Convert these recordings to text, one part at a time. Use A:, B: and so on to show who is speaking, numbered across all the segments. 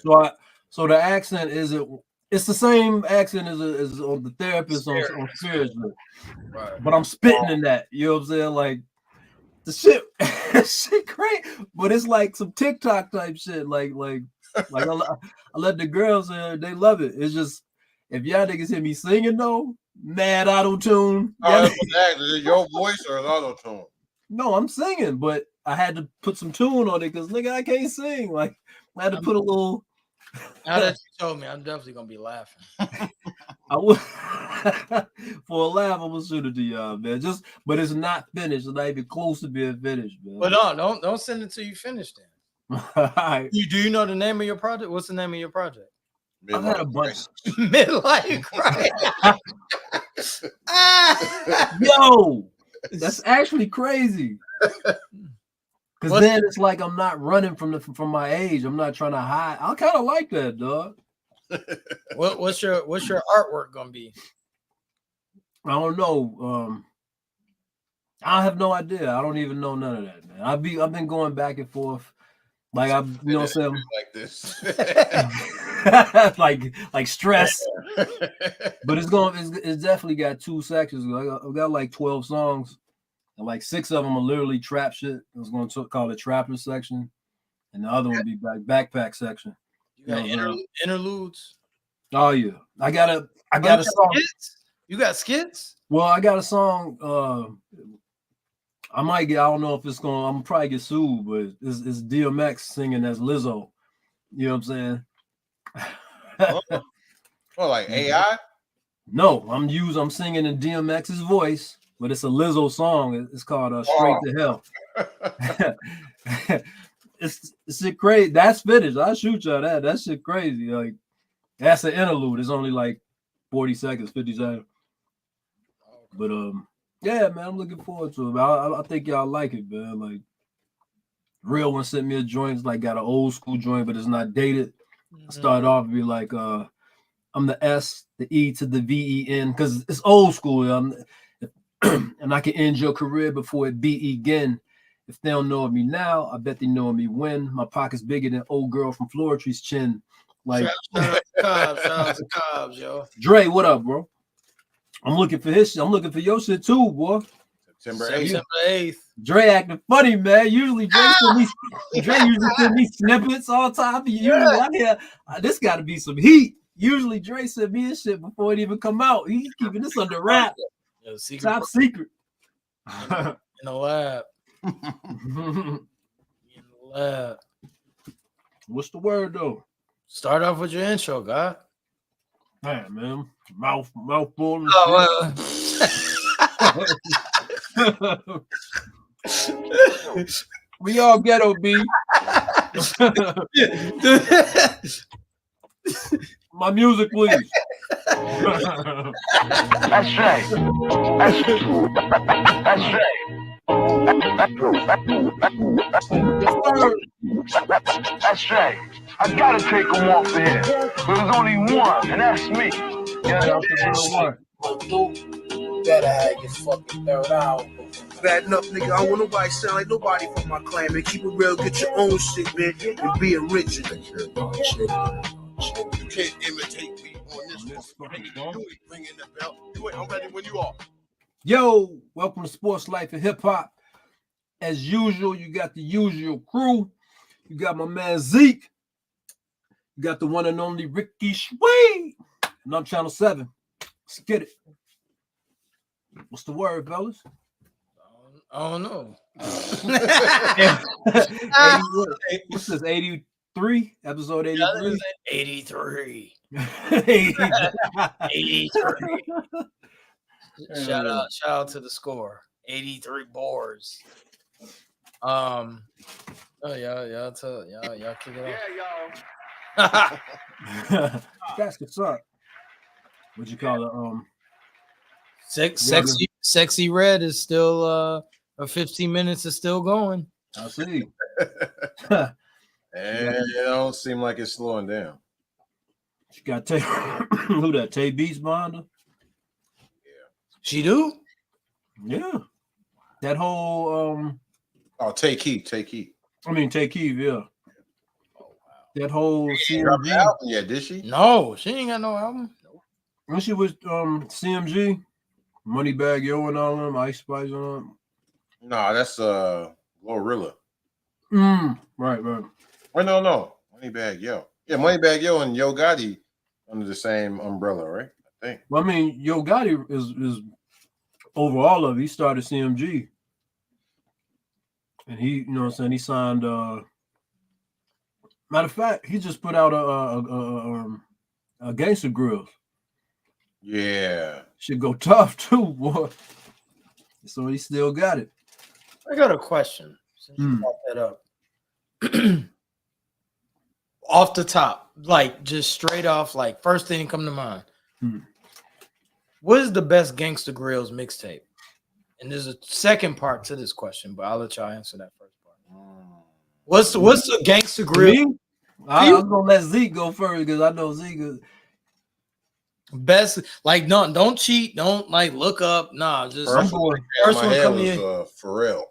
A: So the accent is it's the same accent as on the therapist on spiritual,
B: Right.
A: but I'm spitting in that. You know what I'm saying? Like the shit, shit great, but it's like some TikTok type shit. Like I let the girls they love it. It's just if y'all niggas hear me singing though, mad auto tune.
C: Is it your voice or an auto tune?
A: No, I'm singing, but I had to put some tune on it because nigga, I can't sing. Like I had to put a little.
B: Now that you told me, I'm definitely gonna be laughing.
A: I would for a laugh. I'm gonna shoot it to y'all, man. But it's not finished. It's not even close to being finished, man.
B: But don't send it till you finish. Then.
A: Right.
B: Do you know the name of your project? What's the name of your project?
A: I've had a bunch.
B: Midlife crisis.
A: Yo, that's actually crazy. Because then it's like I'm not running from my age. I'm not trying to hide. I kind of like that, dog.
B: What's your artwork gonna be?
A: I don't know. I have no idea. I don't even know none of that, man. I've been going back and forth. Like I'm, you know what I'm saying?
C: Like this.
A: like stress. But it's definitely got 2 sections. I've got like 12 songs. And like 6 of them are literally trap shit. I was going to call it trapper section. And the other one would be backpack section.
B: You got interludes?
A: Oh yeah. I got a song.
B: Skits? You got skits?
A: Well, I got a song. I don't know if it's going. I'm probably get sued, but it's DMX singing as Lizzo. You know what I'm saying?
C: Well, like AI?
A: No, I'm singing in DMX's voice, but it's a Lizzo song. It's called Straight to Hell. It's shit crazy. That's finished. I'll shoot y'all that. That shit crazy. Like that's an interlude. It's only like 40 seconds, 50 seconds. But yeah, man, I'm looking forward to it. I think y'all like it, man. Like Real One sent me a joint. It's like got an old school joint, but it's not dated. I started off and be like, I'm the S, the E to the VEN, because it's old school. And I can end your career before it begin. If they don't know of me now, I bet they know of me when. My pocket's bigger than old girl from Floritree's chin. Like
B: shout out to Cobbs, yo.
A: Dre, what up, bro? I'm looking for his shit. I'm looking for your shit too, boy.
C: September
B: 8th.
A: Dre acting funny, man. Usually Dre send me snippets all the time. Usually this got to be some heat. Usually Dre send me his shit before it even come out. He's keeping this under wrap.
B: Yo,
A: top secret.
B: In the lab. In the lab.
A: What's the word though?
B: Start off with your intro, God.
A: Man. Mouthful. We all ghetto, B. My music, please.
D: That's right. That's right. That's right. I gotta take him off of here. There's only one, and that's me.
E: Better have your fucking third hour. Bad enough, nigga. I don't want nobody sound like nobody from my clan, man. Keep it real, get your own shit, man. And be original. You can't imitate me on this one. Ringing the bell. I'm ready when you are.
A: Yo, welcome to Sports Life and Hip Hop. As usual, you got the usual crew. You got my man Zeke. You got the one and only Ricky Sway. And I'm Channel 7. Let's get it. What's the word, fellas?
B: I don't know.
A: What's this? 83? Episode 83?
B: 83.
A: 83.
B: Shout out to the score. 83 boards. Y'all kick it off.
E: Yeah,
A: That's what's up. What you call it?
B: Sexy Red is still 15 minutes is still going.
A: I see.
C: And it don't seem like it's slowing down.
A: You got Tay who that? Tay Beats behind her?
C: Yeah.
B: She do?
A: Yeah. That whole
C: Tay Keith.
A: I mean Tay Keith, yeah.
B: Oh wow.
A: That whole
C: Dropped the
A: CMG.
C: album yet, did she?
B: No, she ain't got no album.
A: When she was CMG, Moneybag Yo and all them, Ice Spice and all them.
C: No, that's Glorilla.
A: Right.
C: Wait, no. Moneybag Yo. Yeah, Moneybag Yo and Yo Gotti under the same umbrella, right? I think.
A: Well, I mean, Yo Gotti is over all of it. He started CMG. And he, you know what I'm saying, he signed matter of fact, he just put out a Gangsta Grills.
C: Yeah.
A: Should go tough too, boy. So he still got it.
B: I got a question. Since you brought that up. Off the top, like just straight off, like first thing come to mind. What is the best Gangsta Grills mixtape? And there's a second part to this question, but I'll let y'all answer that first part. What's the Gangsta Grill?
A: I'm gonna let Zeke go first because I know Zeke is
B: Best, like, no, don't cheat, don't like look up. Nah, just
C: First one come
B: in.
C: Pharrell.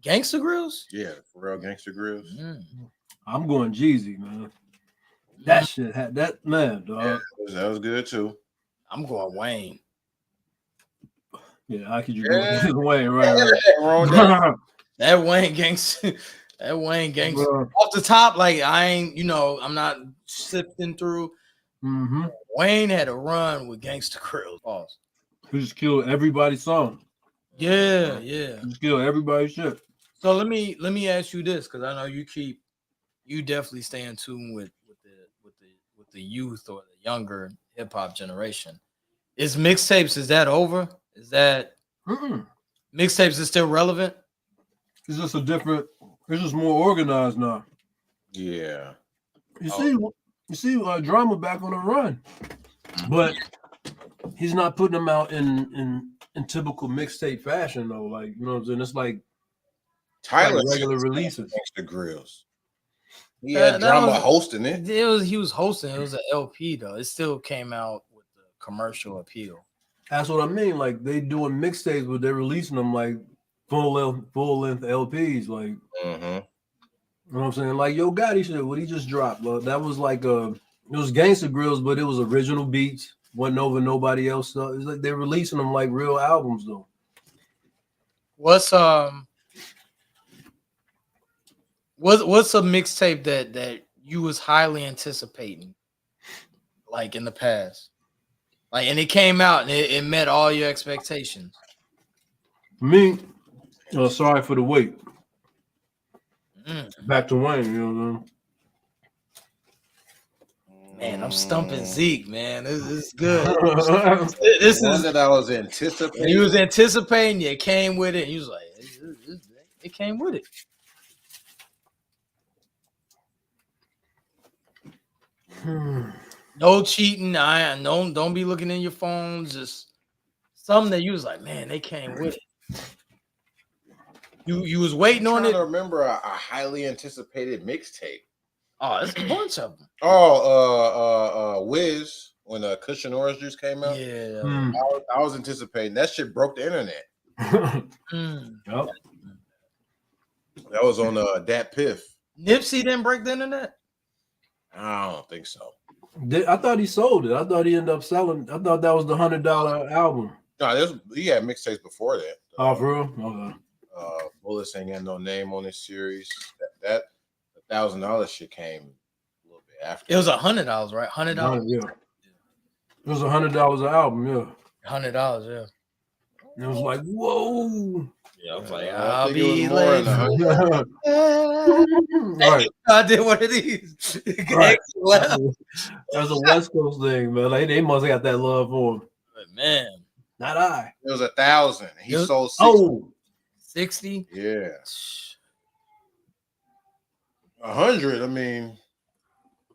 B: Gangsta Grills?
C: Yeah, Pharrell Gangsta Grills.
A: I'm going Jeezy, man. That shit had that man, dog.
C: Yeah, that was good too.
B: I'm going Wayne.
A: Yeah, how could you go either way, right?
B: That Wayne Gangsta. That Wayne Gangsta. Off the top, like I ain't, I'm not sifting through. Wayne had a run with Gangsta Grills. Pause.
A: He just killed everybody's song.
B: Yeah.
A: He just killed everybody's shit.
B: So let me ask you this, because I know you definitely stay in tune with the youth or the younger hip hop generation. Is mixtapes, is that over? Is that mixtapes is still relevant?
A: It's just it's just more organized now.
C: Yeah.
A: You see Drama back on the run. But he's not putting them out in typical mixtape fashion though. Like, you know what I'm saying? It's like
C: Tyler
A: regular releases.
C: Gangsta Grills. He had Drama hosting it.
B: He was hosting. It was an LP though. It still came out with the commercial appeal.
A: That's what I mean. Like they doing mixtapes, but they're releasing them like full length LPs. Like, you know what I'm saying? Like Yo Gotti shit, what he just dropped. Well, that was like it was Gangsta Grills, but it was original beats. Wasn't over nobody else stuff. It's like they're releasing them like real albums though.
B: What's a mixtape that you was highly anticipating, like in the past, like, and it came out and it met all your expectations?
A: Me, Sorry for the Wait. Back to Wayne, you know what I'm saying?
B: Man, I'm stumping Zeke, man. This is good.
C: This is that I was anticipating.
B: He was anticipating. You came with it. He was like, it came with it. No cheating. Don't be looking in your phones. Just something that you was like, man, they came with it. You was waiting on it.
C: I remember a highly anticipated mixtape.
B: Oh, there's a bunch of them.
C: Wiz, when Cushion Orange Juice came out.
B: Yeah.
C: I was anticipating. That shit broke the internet.
A: Yep.
C: That was on Dat Piff.
B: Nipsey didn't break the internet?
C: I don't think so.
A: I thought he sold it. I thought he ended up selling. I thought that was the $100 album.
C: No, he had mixtapes before that.
A: Oh, for real? Okay.
C: Bullets Ain't Got No Name on this series. That $1,000 shit came a little bit after.
B: It was $100, right? $100.
A: Yeah. It was $100 an album. Yeah.
B: $100. Yeah.
A: And it was like, whoa.
B: Yeah, I was like, I'll be late.
A: Right.
B: I did one of these.
A: Right. That's a West Coast thing, man. Like, they must have got that love for him.
B: But man,
A: not I.
C: It was 1,000. He sold 60.
A: Oh,
B: 60.
C: Yeah. 100. I mean,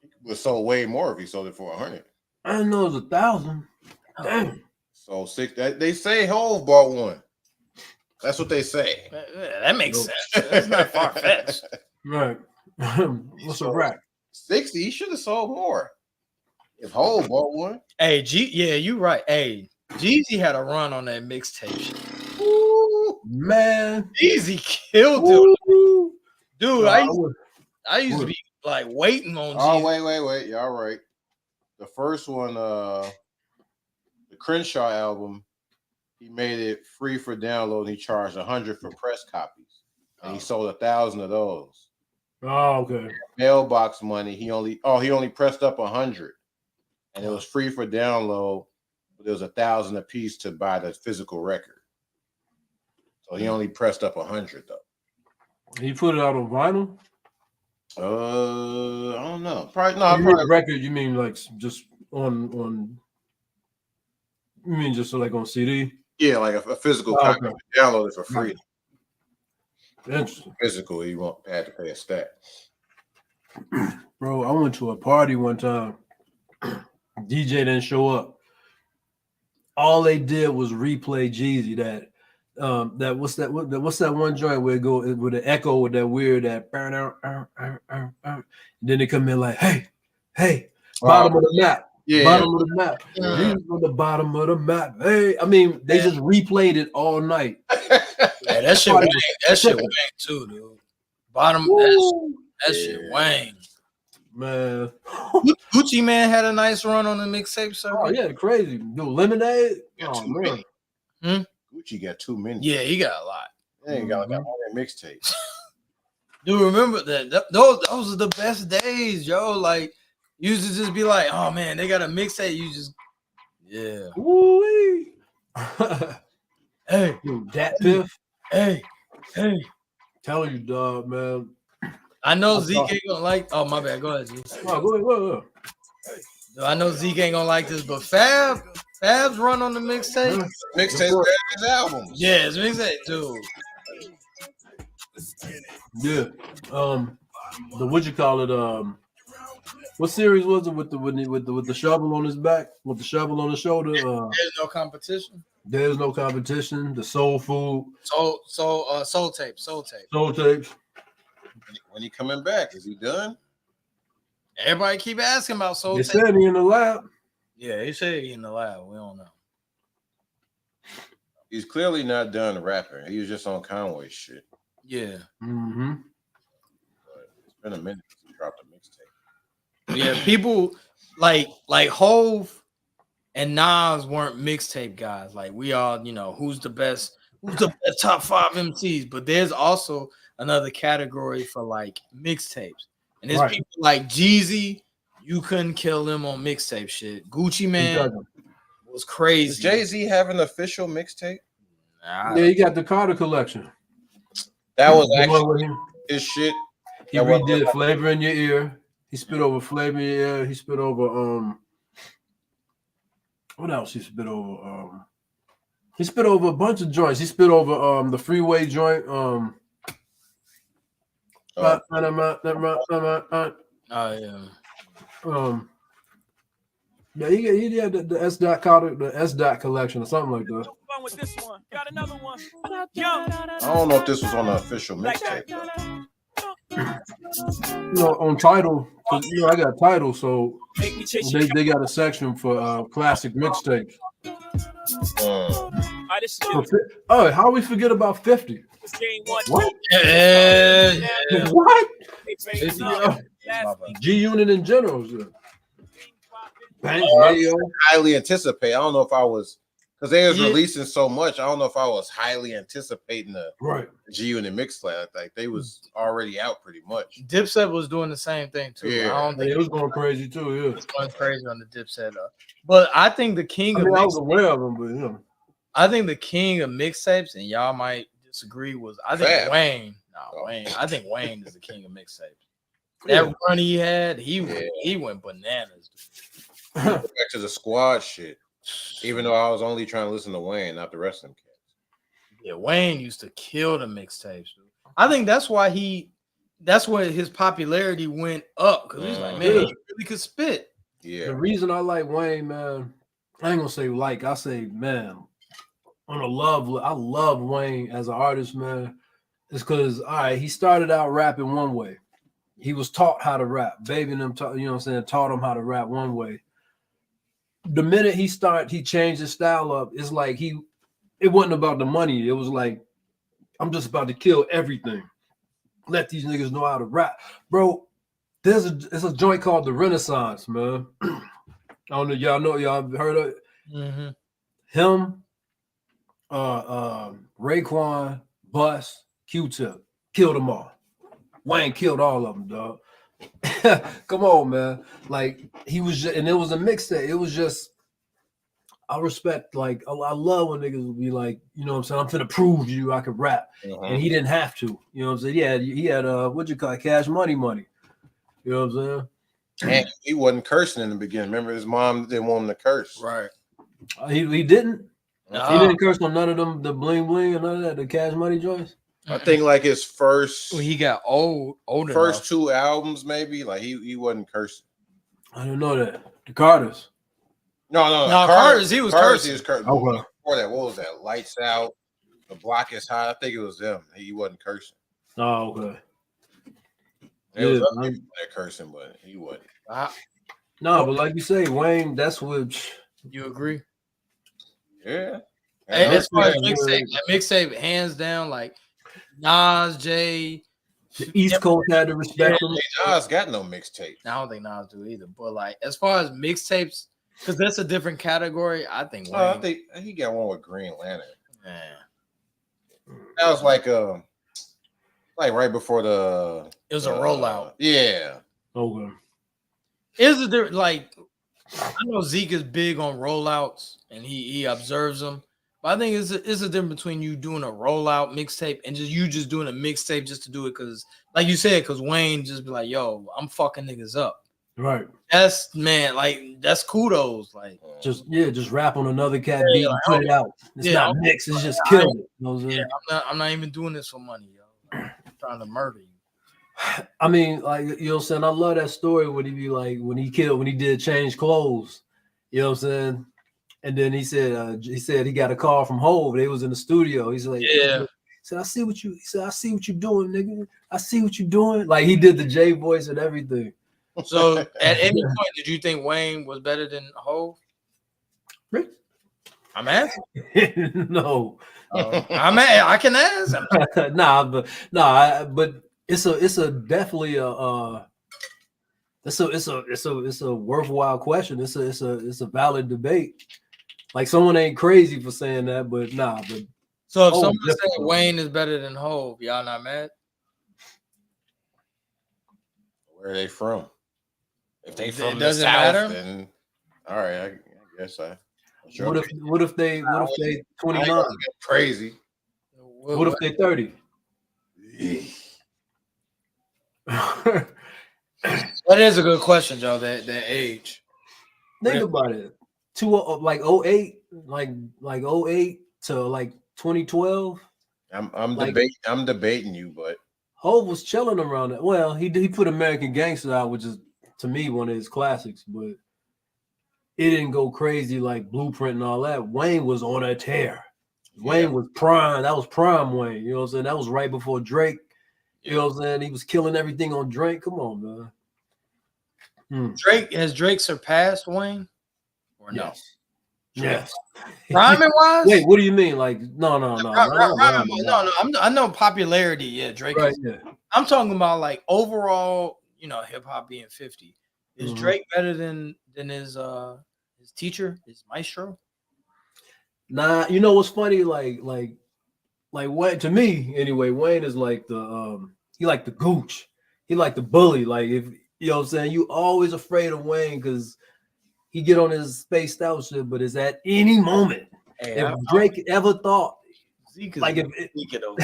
C: it would sold way more if he sold it for 100.
A: I didn't know it was 1,000. Damn.
C: So 6. They say Hov bought one. That's what they say.
B: That makes sense. That's not far fetched.
A: Right. What's a rack?
C: 60. He should have sold more. If Hov bought one.
B: Hey, yeah, you right. Hey, Jeezy had a run on that mixtape.
A: Man,
B: Jeezy killed it. Dude, I used to be like waiting on.
C: Oh,
B: Jeezy.
C: wait. Y'all right. The first one, the Crenshaw album, he made it free for download. He charged 100 for press copies, and he sold 1,000 of those.
A: Oh, okay.
C: Mailbox money. He only pressed up 100, and it was free for download. But there was 1,000 a piece to buy the physical record. So he only pressed up 100 though.
A: He put it out on vinyl.
C: I don't know. Probably
A: Record. You mean like just on? You mean just like on CD?
C: Yeah, like a physical copy.
A: Okay.
C: Download it for free.
A: Interesting.
C: Physical, you won't have to pay a stack.
A: Bro, I went to a party one time. DJ didn't show up. All they did was replay Jeezy. What's that one joint where it go with the echo with that weird that. Then they come in like, hey, bottom of the map.
C: Yeah.
A: Bottom of the map. Jeezy's on the bottom of the map. Hey, I mean, they just replayed it all night.
B: Yeah, that shit Wang. That shit Wang too, dude. Bottom. That shit Wang.
A: Man.
B: Gucci Man had a nice run on the mixtape circuit.
A: Oh yeah, crazy. Do Lemonade. Oh man.
C: Gucci got too many.
B: Yeah, he got a lot.
C: He ain't got all that mixtapes.
B: Dude, remember that? Those are the best days, yo. Like, you used to just be like, oh man, they got a mixtape. You just, yeah.
A: Woo-wee.
B: Hey,
A: dude, that Piff.
B: Hey.
A: Tell you, dog, man.
B: I know Zeke ain't gonna like. Oh my bad. Go ahead, Zeke.
A: Oh, go ahead.
B: I know Zeke ain't gonna like this, but Fab's run on the mixtape.
C: Mixtape his album.
B: Yeah, it's mixtape, dude.
A: Yeah. The what you call it? What series was it with the shovel on his back, with the shovel on his shoulder?
B: There's no competition.
A: There's no competition. The soul food.
B: Soul tapes.
A: Soul tapes.
C: When he coming back? Is he done?
B: Everybody keep asking about soul
A: They
B: tapes.
A: said he in the lab.
B: Yeah, he said he in the lab. We don't know.
C: He's clearly not done rapping. He was just on Conway shit.
B: Yeah.
A: Mm-hmm.
C: But it's been a minute since he dropped a mixtape.
B: Yeah, people like Hove and Nas weren't mixtape guys. Like we all, who's the best top 5 MCs, but there's also another category for like mixtapes. And there's people like Jeezy, you couldn't kill him on mixtape shit. Gucci Man was crazy.
C: Does Jay-Z have an official mixtape?
A: Nah. Yeah, he got the Carter collection.
C: That was actually his shit.
A: He redid Flavor in Your Ear. He spit over Flavor in Your Ear. He spit over what else he spit over? He spit over a bunch of joints. He spit over the Freeway joint.
B: Oh yeah.
A: Yeah, he had the S. Carter, the S. collection or something like that.
F: Fun with this one. Got another one. Yo.
C: I don't know if this was on the official mixtape.
A: On Tidal, I got Tidal, so they got a section for classic mixtapes. Oh, how we forget about 50? What?
B: Yeah.
A: What? G Unit in general.
C: Highly anticipate. I don't know if I was, because they was releasing so much. I don't know if I was highly anticipating the G Unit mix. Like they was already out pretty much.
B: Dipset was doing the same thing too.
C: Yeah,
B: I don't think
A: it was going crazy too. Yeah,
B: it was going crazy on the Dipset. But I think the king of
A: I was aware of him, but
B: I think the king of mixtapes, and y'all might disagree, was I think Wayne. Wayne. I think Wayne is the king of mixtapes. That run he had, he went bananas.
C: Back to the squad shit. Even though I was only trying to listen to Wayne, not the rest of them cats.
B: Yeah, Wayne used to kill the mixtapes. I think that's why his popularity went up, because he's like, man, he really could spit.
C: Yeah.
A: The reason I like Wayne, man, I ain't gonna say like, I say, man, I love Wayne as an artist, man. It's because he started out rapping one way. He was taught how to rap. Baby and them taught him how to rap one way. The minute he changed his style up, it's like it wasn't about the money. It was like, I'm just about to kill everything. Let these niggas know how to rap. Bro, It's a joint called the Renaissance, man. I don't know, y'all heard of it?
B: Mm-hmm.
A: Him, Raekwon, Bus, Q-Tip, killed them all. Wayne killed all of them, dog. Come on, man. Like he was, and it was a mixtape. It was just, I respect, like I love when niggas would be like, you know what I'm saying, I'm finna prove you I could rap, and he didn't have to. You know what I'm saying? Yeah, he had what you call it, Cash Money. You know what I'm saying?
C: And he wasn't cursing in the beginning. Remember, his mom didn't want him to curse.
B: Right.
A: He didn't.
B: No.
A: He didn't curse on none of them, the bling bling and none of that, the Cash Money joints.
C: I think like his first,
B: Well, he got older.
C: first 2 albums, maybe like he wasn't cursing.
A: I didn't know that. The Carters.
C: No,
B: Carter's, he was cursing.
C: He was cursing.
A: Okay.
C: Before that, what was that? Lights Out, The Block Is Hot. I think it was them. He wasn't cursing.
A: Oh, okay.
C: There was
A: Yeah,
C: other people that cursing, but he wasn't.
A: No, but like you say, Wayne, that's what
B: You agree?
C: Yeah.
B: And as far as
A: Yeah.
B: mixtape, hands down, like Nas, Jay.
A: the East Coast had to respect him.
C: Nas got no mixtape.
B: I don't think Nas do either. But like as far as mixtapes, because that's a different category. I think Wayne.
C: I think he got one with Green Lantern.
B: Yeah.
C: That was like right before the.
B: It was a rollout.
C: Yeah.
A: Okay.
B: Is a different, like I know Zeke is big on rollouts and he observes them, but I think it's a difference between you doing a rollout mixtape and just doing a mixtape just to do it because, like you said, because Wayne just be like, "Yo, I'm fucking niggas up."
A: Right.
B: That's that's kudos. Like
A: Just rap on another cat beat and
B: like,
A: put it out. It's not mixed, it's just kill it. You know what I'm saying?
B: I'm not even doing this for money, yo. Like, I'm trying to murder you.
A: I mean, like, you know what I'm saying? I love that story when he be like, when he did change clothes, you know what I'm saying? And then he said he got a call from Hov. They was in the studio. He's like,
B: Yeah.
A: He said, I see what you doing, nigga. I see what you doing. Like he did the J voice and everything.
B: So at any point, did you think Wayne was better than Hov?
A: Rick?
B: I'm asking.
A: No.
B: I can ask.
A: But it's a worthwhile question. It's a valid debate. Like someone ain't crazy for saying that, but nah. But
B: So if someone said Wayne is better than Hov, y'all not mad?
C: Where are they from? If they from the
B: doesn't
C: South,
B: matter?
C: then all right, I guess I. Sure.
A: What if they 29?
C: Crazy.
A: What if they 30?
B: That is a good question, Joe. That age.
A: Think about it. Like 08, like 08 to like 2012.
C: I'm
A: like,
C: debating you, but
A: Hov was chilling around that. Well, he put American Gangster out, which is to me one of his classics, but it didn't go crazy like Blueprint and all that. Wayne was on a tear. Wayne was prime. That was prime Wayne. You know what I'm saying? That was right before Drake. You know what I'm saying? He was killing everything on Drake. Come on, man.
B: Has Drake surpassed Wayne? Or no?
A: Yes.
B: Rhyming wise?
A: Wait, what do you mean? Like, no.
B: I know popularity. Yeah, Drake.
A: Right,
B: is, I'm talking about like overall. You know, hip hop being 50. Is Drake better than his teacher, his maestro?
A: Nah, you know what's funny? Like Wayne, to me anyway, Wayne is like he like the gooch. He like the bully. Like if you know what I'm saying, you always afraid of Wayne because he get on his spaced out shit, but it's at any moment. Hey, if Drake ever thought
B: Zeke
A: like if
B: Zeke
C: no.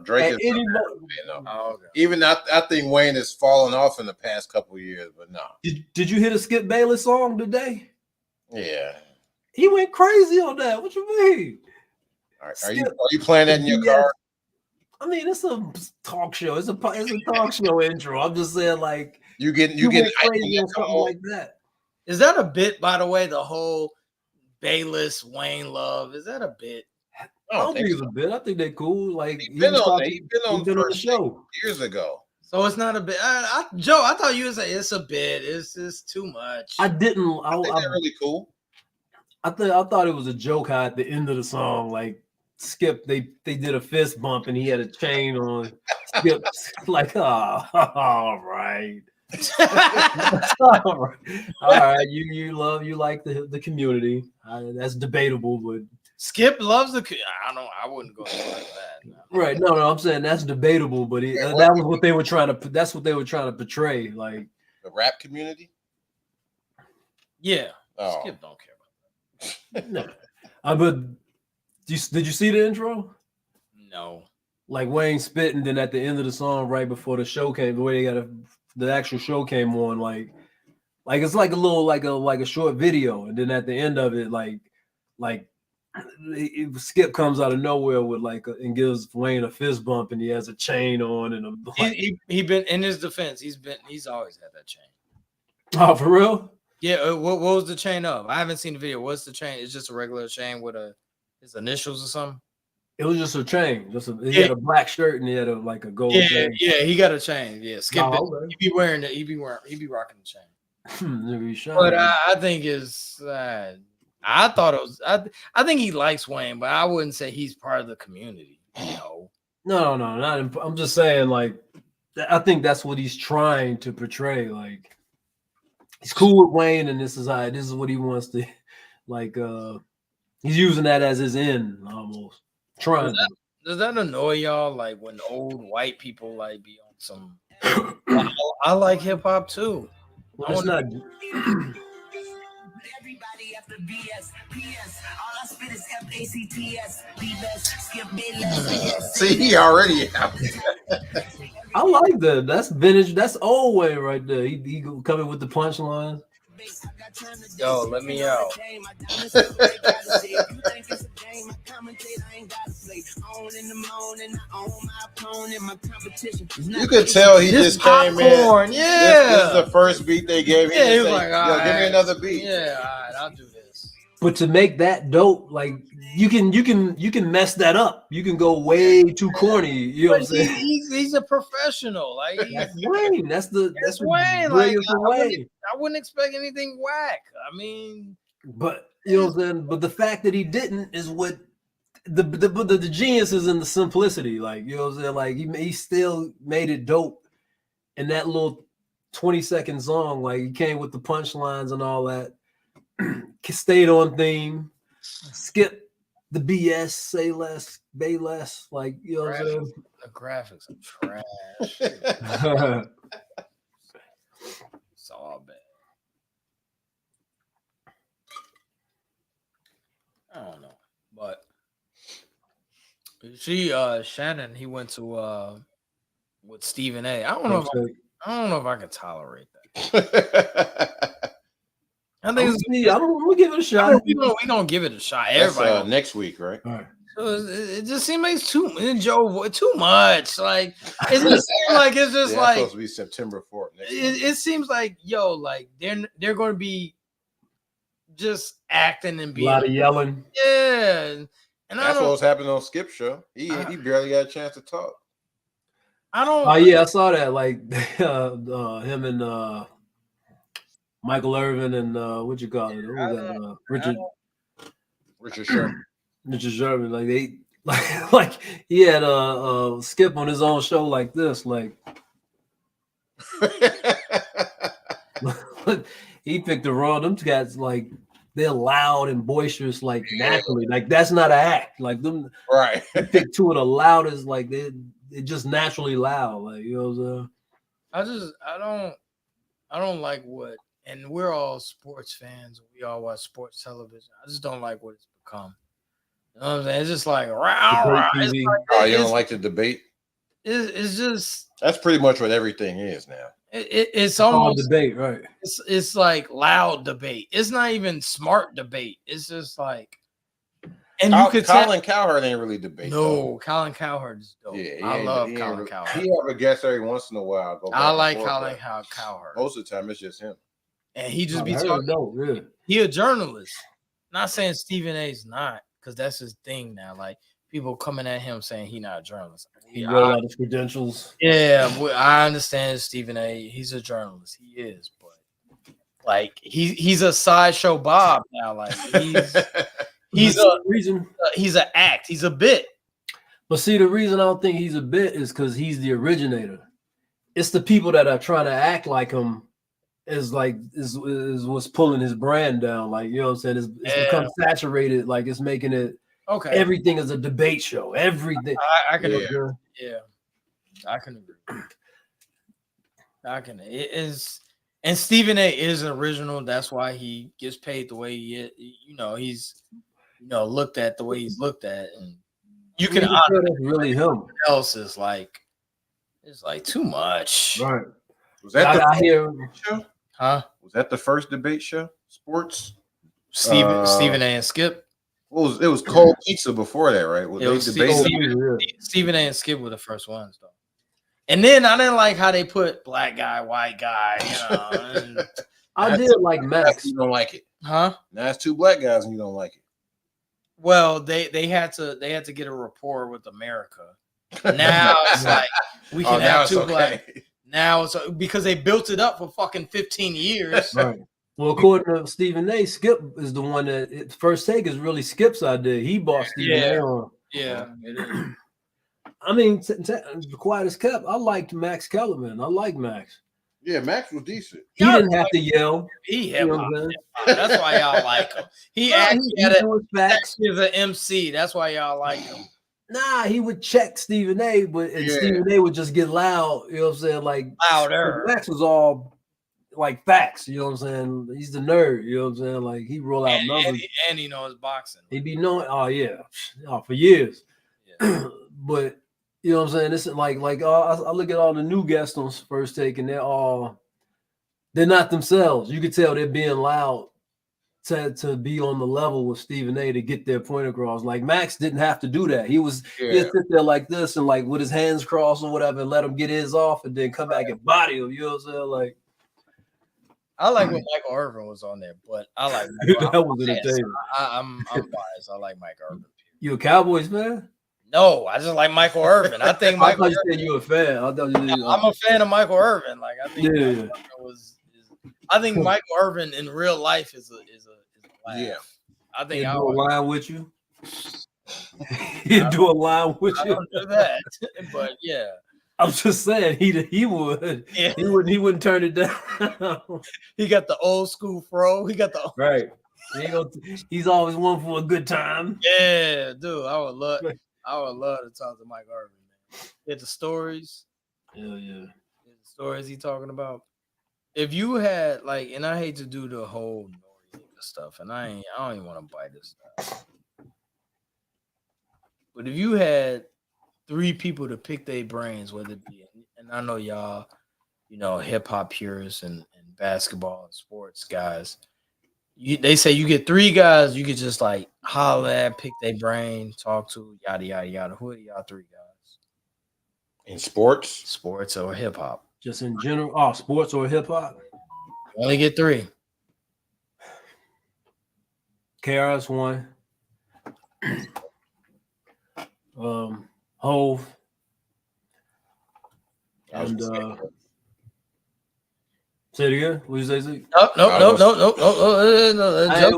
C: Drake is
A: any
C: even I think Wayne has fallen off in the past couple of years, but no.
A: Did you hear the Skip Bayless song today?
C: Yeah.
A: He went crazy on that. What you mean?
C: All right. Are you playing that in your car?
A: I mean, it's a talk show. It's a talk show intro. I'm just saying, like
C: you get
A: crazy on something like that.
B: Is that a bit, by the way? The whole Bayless Wayne love, is that a bit?
A: I don't think it's a bit. I think they're cool. Like
C: he's been on the show years ago.
B: So it's not a bit. Joe, I thought you would say it's a bit. It's just too much.
A: I didn't. I
C: think they're really cool.
A: I thought it was a joke how at the end of the song, like Skip, they did a fist bump and he had a chain on. Skip's like, oh, all right. All right. You like the community. That's debatable, but
B: Skip loves the. I wouldn't go like that. No.
A: Right. No, I'm saying that's debatable, but that was what they were trying to. That's what they were trying to portray. Like
C: the rap community.
B: Yeah.
C: Oh.
B: Skip don't care about that.
A: No. But did you see the intro?
B: No.
A: Like Wayne spitting, then at the end of the song, right before the show came, the way the actual show came on, like it's like a little like a short video, and then at the end of it, Skip comes out of nowhere with and gives Wayne a fist bump, and he has a chain on, and
B: he been in his defense. He's always had that chain.
A: Oh, for real?
B: Yeah. What was the chain of? I haven't seen the video. What's the chain? It's just a regular chain with his initials or something.
A: It was just a chain. He had a black shirt and he had a gold chain.
B: Yeah, he got a chain. Yeah, Skip.
A: Okay.
B: He be wearing it. He be rocking the chain.
A: But
B: I think it's. I thought it was. I think he likes Wayne, but I wouldn't say he's part of the community. No.
A: No, not. I'm just saying, I think that's what he's trying to portray. Like, he's cool with Wayne, and this is what he wants to. He's using that as his end almost. Trying.
B: Does that annoy y'all? Like when old white people be on some. I like hip hop too.
A: Well, it's not.
G: Everybody after BS, PS. All I spit is FACTS.
C: See, he already.
A: I like that. That's vintage. That's old way right there. He coming with the punchlines.
B: Yo, let me out.
C: You could tell he just came in.
B: Yeah,
C: this is the first beat they gave him.
B: Yeah, he was like,
C: yo, give me another beat.
B: Yeah, all right, I'll do this.
A: But to make that dope, you can mess that up. You can go way too corny. You know what I'm saying?
B: He's a professional.
A: That's Wayne. That's
B: Wayne. I wouldn't expect anything whack. I mean,
A: but you know what I'm saying. But the fact that he didn't is what the genius is in the simplicity. You know what I'm saying. He still made it dope in that little 20-second song. He came with the punchlines and all that. Stayed on theme. Skip the BS. Say less. Bay less. You know what I'm saying.
B: The graphics are trash. It's all bad. I don't know, but you see, Shannon, he went to with Stephen A. I don't know if I can tolerate that. I think
A: we'll give it a shot.
B: We don't give it a shot. Everybody
C: next week, right?
A: All right.
B: So it just seems like too much. It just seems like it's just
C: it's supposed to be September 4th.
B: It seems like they're going to be just acting and being
A: a lot of yelling.
B: Yeah, and
C: that's what was happening on Skip's show. He barely got a chance to talk.
B: I don't.
A: Oh yeah, I saw that. Him and Michael Irvin and what you call it? Who was that?
C: Richard Sherman.
A: Richard Sherman. He had Skip on his own show like this. He picked the wrong. Them guys they're loud and boisterous naturally. That's not an act. Them
C: right.
A: He picked two of the loudest. They're just naturally loud. You know what I'm saying?
B: I don't like what. And we're all sports fans. We all watch sports television. I just don't like what it's become. You know what I'm saying? It's just
C: You don't like the debate?
B: It's just
C: that's pretty much what everything is now.
B: It's almost
A: debate, right?
B: It's like loud debate. It's not even smart debate. It's just and you could
C: Colin Cowherd ain't really debate.
B: No, Colin Cowherd is dope.
C: Yeah,
B: I love Colin Cowherd.
C: He have a guest every once in a while.
B: I like Colin Cowherd.
C: Most of the time, it's just him.
B: And he just be talking.
A: Really.
B: He a journalist. Not saying Stephen A's not, because that's his thing now. People coming at him saying he not a journalist.
A: He rolled out his credentials.
B: Yeah, I understand Stephen A. He's a journalist. He is, but he's a sideshow Bob now. He's
A: the reason.
B: He's an act. He's a bit.
A: But see, the reason I don't think he's a bit is because he's the originator. It's the people that are trying to act like him is what's pulling his brand down. Like, you know what I'm saying? It's become saturated. Like, it's making it.
B: Okay.
A: Everything is a debate show. Everything.
B: I can
C: Yeah.
B: agree. Yeah. I can agree. It is, and Stephen A is an original. That's why he gets paid the way he is. You know, he's looked at the way he's looked at, and you can
A: tell that's really him.
B: Else is like, it's like too much.
A: Right.
C: Was that
A: I hear,
C: show?
B: Huh?
C: Was that the first debate show? Sports?
B: Stephen A and Skip.
C: It was Cold Pizza before that, right?
B: It was Stephen A and Skip were the first ones, though. And then I didn't like how they put black guy, white guy. You know, and
A: I did like Max.
C: You don't like it,
B: huh?
C: Now it's two black guys and you don't like it.
B: Well, they had to get a rapport with America. Now it's like we can have two black. Now it's because they built it up for fucking 15 years.
A: Right. Well, according to Stephen A, Skip is the one that First Take is really Skip's idea. He bought Stephen A on.
B: Yeah, it is.
A: I mean, quiet as kept. I liked Max Kellerman. I like Max.
C: Yeah, Max was decent.
A: He didn't have to yell.
B: He
A: That's
B: why y'all like him. He actually is an MC. That's why y'all like him.
A: Nah, he would check Stephen A, but Stephen A would just get loud. You know what I'm saying? Like
B: louder.
A: Max was all like facts. You know what I'm saying? He's the nerd. You know what I'm saying? Like he roll out numbers.
B: And he knows boxing.
A: He'd be knowing. Oh yeah, for years. Yeah. But you know what I'm saying? This is like I look at all the new guests on First Take, and they're not themselves. You could tell they're being loud to be on the level with Stephen A to get their point across. Like Max didn't have to do that. He'd sit there like this and like with his hands crossed or whatever, and let him get his off, and then come back and body him. You know what I'm saying? Like
B: I like when Michael Irvin was on there, but I like
A: that was entertaining.
B: I'm biased. I like Mike Irvin.
A: You a Cowboys fan?
B: No, I just like Michael Irvin. I think
A: I thought you said you a fan. I'm
B: a fan of Michael Irvin. Like I think I think Michael Irvin in real life is a laugh.
C: Yeah.
B: I think
A: He'd do a line with you. He'd do a line with you.
B: I don't do that, but yeah.
A: I'm just saying he would. Yeah. He wouldn't turn it down.
B: He got the old school fro. He got the
A: right. He's always one for a good time.
B: Yeah, dude. I would love to talk to Mike Irvin, man. Get the stories.
A: Hell yeah.
B: Get the stories he talking about. If you had like, and I hate to do the whole stuff, and I don't even want to buy this stuff. But if you had 3 people to pick their brains, whether it be, and I know y'all, hip hop purists and basketball and sports guys, they say you get 3 guys you could just like holler at, pick their brain, talk to, yada yada yada. Who are y'all 3 guys?
C: In sports?
B: Sports or hip hop?
A: Just in general. Oh, sports or hip hop?
B: Only get 3.
A: KRS One. Hove. And say it again. What did you say, Zeke?
B: No.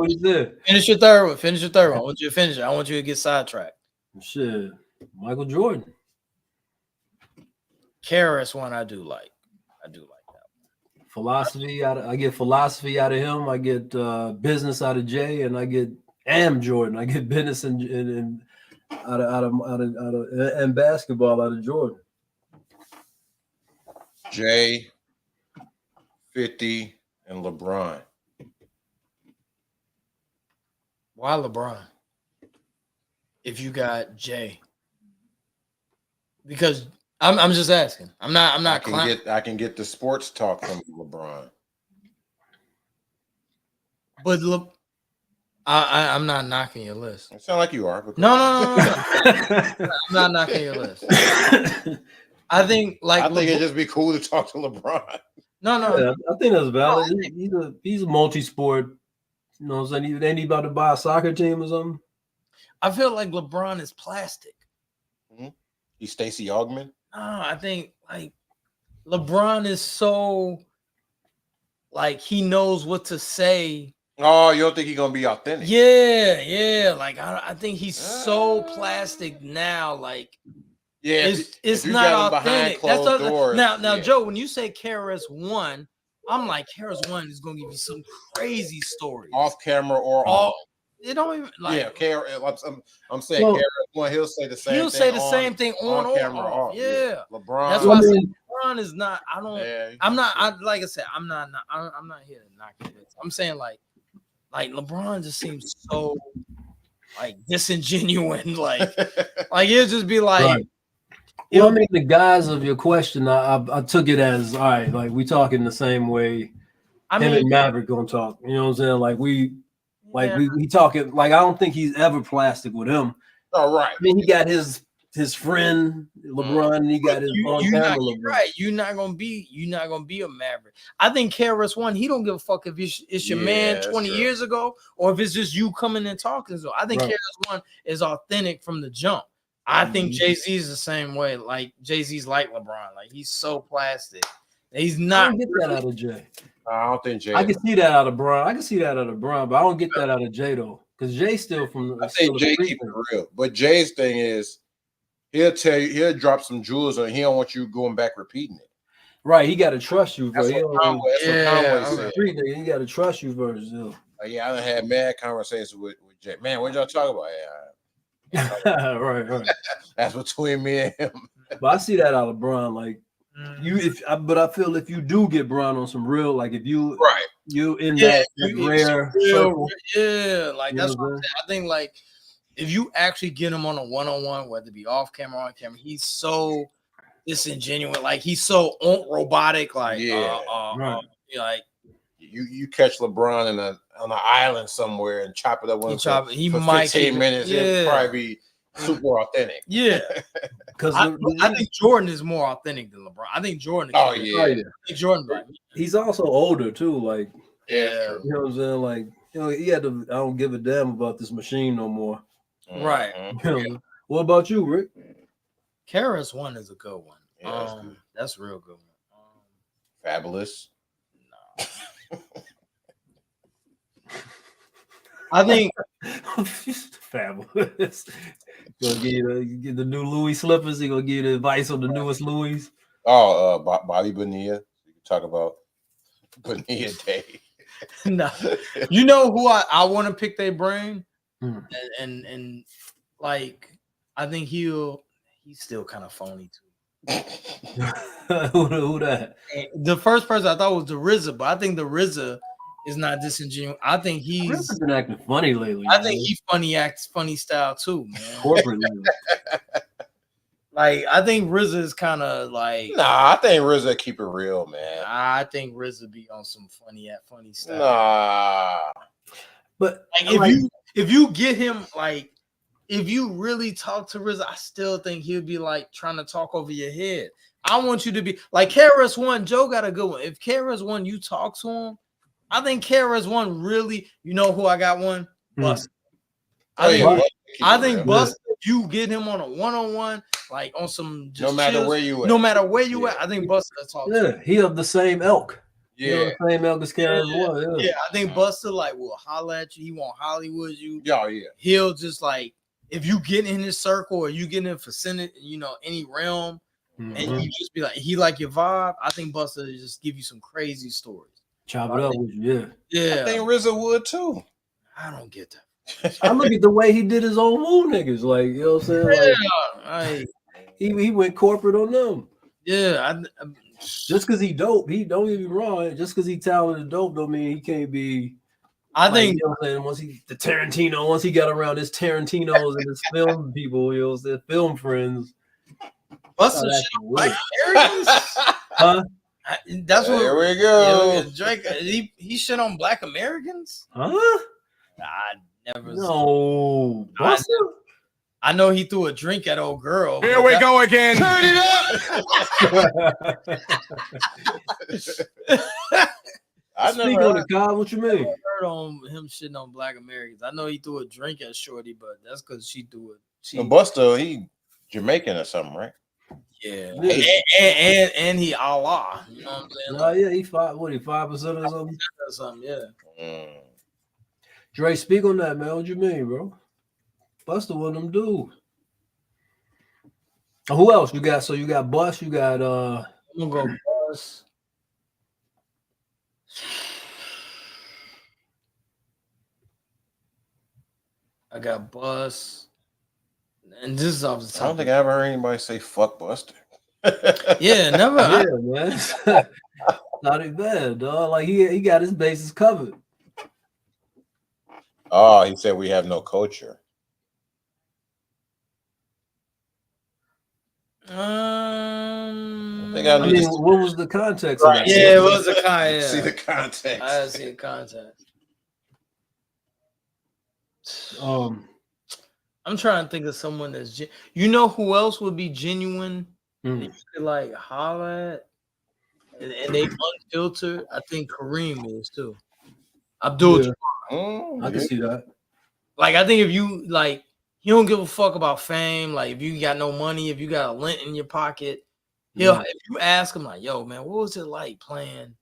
A: What you said?
B: Finish your third one. I want you to finish it. I want you to get sidetracked.
A: Shit. Michael Jordan.
B: KRS One, I do like that one.
A: Philosophy I get philosophy out of him. I get business out of Jay, and I get Jordan. I get business and out of and basketball out of Jordan.
C: Jay, 50, and LeBron.
B: Why LeBron? If you got Jay, because I'm just asking. I'm not.
C: I can get the sports talk from LeBron.
B: But look, I'm not knocking your list.
C: It sounds like you are.
B: No. I'm not knocking your list. I think
C: it'd just be cool to talk to LeBron.
B: No.
A: Yeah, I think that's valid. He's a multi-sport. You know what I'm saying? Ain't he about to buy a soccer team or something?
B: I feel like LeBron is plastic.
C: Mm-hmm. He's Stacey Augman.
B: I think like LeBron is so like he knows what to say
C: Oh, you don't think he's gonna be authentic?
B: Yeah. Like I think he's so plastic now. Like
C: Yeah,
B: it's
C: if you
B: not
C: got him behind
B: authentic. That's
C: closed doors.
B: now,
C: yeah.
B: Joe. When you say KRS-One, I'm like KRS-One is gonna give you some crazy stories
C: Off camera or
B: all.
C: on.
B: It don't even like.
C: I'm saying
A: Well,
C: KRS-One. He'll say the same.
B: He'll
C: thing
B: say the
C: on,
B: same thing on or
C: camera.
B: off.
C: Off.
B: Yeah.
C: LeBron.
B: That's why I
A: I
B: say
A: mean,
B: LeBron is not. I don't.
C: Yeah,
B: I'm not. Like I said, I'm not here to knock it. I'm saying like LeBron just seems so like disingenuous. Like it'll just be like.
A: right. Well, I mean, the guise of your question, I took it as all right. Like we talking the same way.
B: I
A: Him
B: mean,
A: and Maverick gonna talk. You know what I'm saying? Like
B: yeah.
A: we talking. Like I don't think he's ever plastic with him.
C: All right.
A: I mean, he got his friend LeBron, and he got his on camera LeBron.
B: Right, you're not gonna be a Maverick. I think KRS-One, he don't give a fuck if it's your man 20 years ago or if it's just you coming and talking. So I think KRS-One is authentic from the jump. I think Jay-Z is the same way. Like Jay-Z's like LeBron. Like he's so plastic. He's not.
A: I don't get that out of Jay.
C: I don't think Jay.
A: I can see that out of Bron. I can see that out of Bron, but I don't get that out of Jay though, because Jay's still from.
C: I think Jay keep it real, but Jay's thing is he'll tell you, he'll drop some jewels, and he don't want you going back repeating it.
A: Right, he got to trust you.
C: That's what Conway said.
A: He got to trust you first.
C: Yeah, I done had mad conversations with Jay. Man, what y'all talk about?
A: right.
C: That's between me and him.
A: But I see that out of Bron. Like but I feel if you do get Bron on some real, like if you you in that rare circle,
B: like that's what I'm saying. I think like if you actually get him on a one-on-one, whether it be off camera or on camera, he's so disingenuous, like he's so robotic, like like
C: you catch LeBron on an island somewhere and chop it up with him for
B: might
C: 15 minutes. It'll probably be super authentic.
B: Yeah, because I think Jordan is more authentic than LeBron. I think Jordan.
C: I think
B: Jordan.
A: He's also older too. Like
C: you
A: know what I'm saying. Like he had to. I don't give a damn about this machine no more.
B: Right.
A: What about you, Rick?
B: KRS-One is a good one.
C: Yeah,
B: that's a real good one.
C: Fabulous.
B: No. I think
A: Fabulous. Gonna get the new Louis slippers. He gonna give you the advice on the newest Louis.
C: Oh, Bobby Bonilla. You can talk about Bonilla Day.
B: No, you know who I want to pick their brain, and like I think he's still kind of phony too.
A: Who that?
B: The first person I thought was the RZA, but I think the RZA is not disingenuous. I think he's
A: been acting funny lately.
B: I think he acts funny style too, man.
A: Corporate.
B: Like I think RZA is kind of like.
C: Nah, I think RZA keep it real, man.
B: I think RZA be on some funny style.
C: Nah,
B: but like, if you get him like. If you really talk to RZA, I still think he'll be like trying to talk over your head. I want you to be like KRS-One. Joe got a good one. If KRS-One, you talk to him, I think KRS-One really. You know who I got one? Busta. I think Busta. If you get him on a one-on-one, like on some, just
C: no matter where you at,
B: I think Busta talk.
A: Yeah, he of the same ilk.
C: Yeah,
A: the same ilk as KRS-One.
B: Yeah, I think Busta like will holler at you. He won't Hollywood you.
C: Yeah.
B: He'll just like. If you get in his circle or you get in vicinity, any realm, and you just be like, he like your vibe, I think Busta just give you some crazy stories.
A: Chop it up with you,
B: yeah.
C: I think RZA would too.
B: I don't get that.
A: I look at the way he did his own move niggas, like you know what I'm saying. Like, he went corporate on them.
B: Yeah,
A: just because he dope, he don't get me wrong. Just because he talented and dope, don't mean he can't be.
B: I think
A: you know what I'm saying, once he got around his Tarantinos and his film people, their film friends.
B: Busta shit on Black Americans?
A: Huh?
B: That's what.
C: There we go.
B: Drake, he shit on Black Americans?
A: Huh?
B: I never.
A: No.
B: I know he threw a drink at old girl.
H: Here we go again.
C: Turn it up.
A: I never heard of God. What you mean?
B: I heard on him shitting on Black Americans. I know he threw a drink at Shorty, but that's because she threw it.
C: Busta, he Jamaican or something, right?
B: Yeah. And he Allah. You know what I'm saying?
A: Oh yeah, he 5% or something.
B: Yeah.
A: Dre, speak on that, man. What you mean, bro? Busta one of them dudes. Who else you got? So you got Bus, you got
B: I'm gonna go Bus. I got Bus. And this is off the top.
C: I don't think I ever heard anybody say fuck Buster.
B: Yeah, never.
A: yeah, man. Not even bad, dog. Like he got his bases covered.
C: Oh, he said we have no culture.
B: I
A: I mean, what was the context of that?
B: Yeah, it was the context.
C: See the context.
B: I see the context. I'm trying to think of someone that's you know who else would be genuine and you could like holler at and they unfiltered. I think Kareem is too. Abdul,
A: I can see that.
B: Like I think if you like, he don't give a fuck about fame. Like if you got no money, if you got a lint in your pocket, if you ask him like, "Yo, man, what was it like playing?"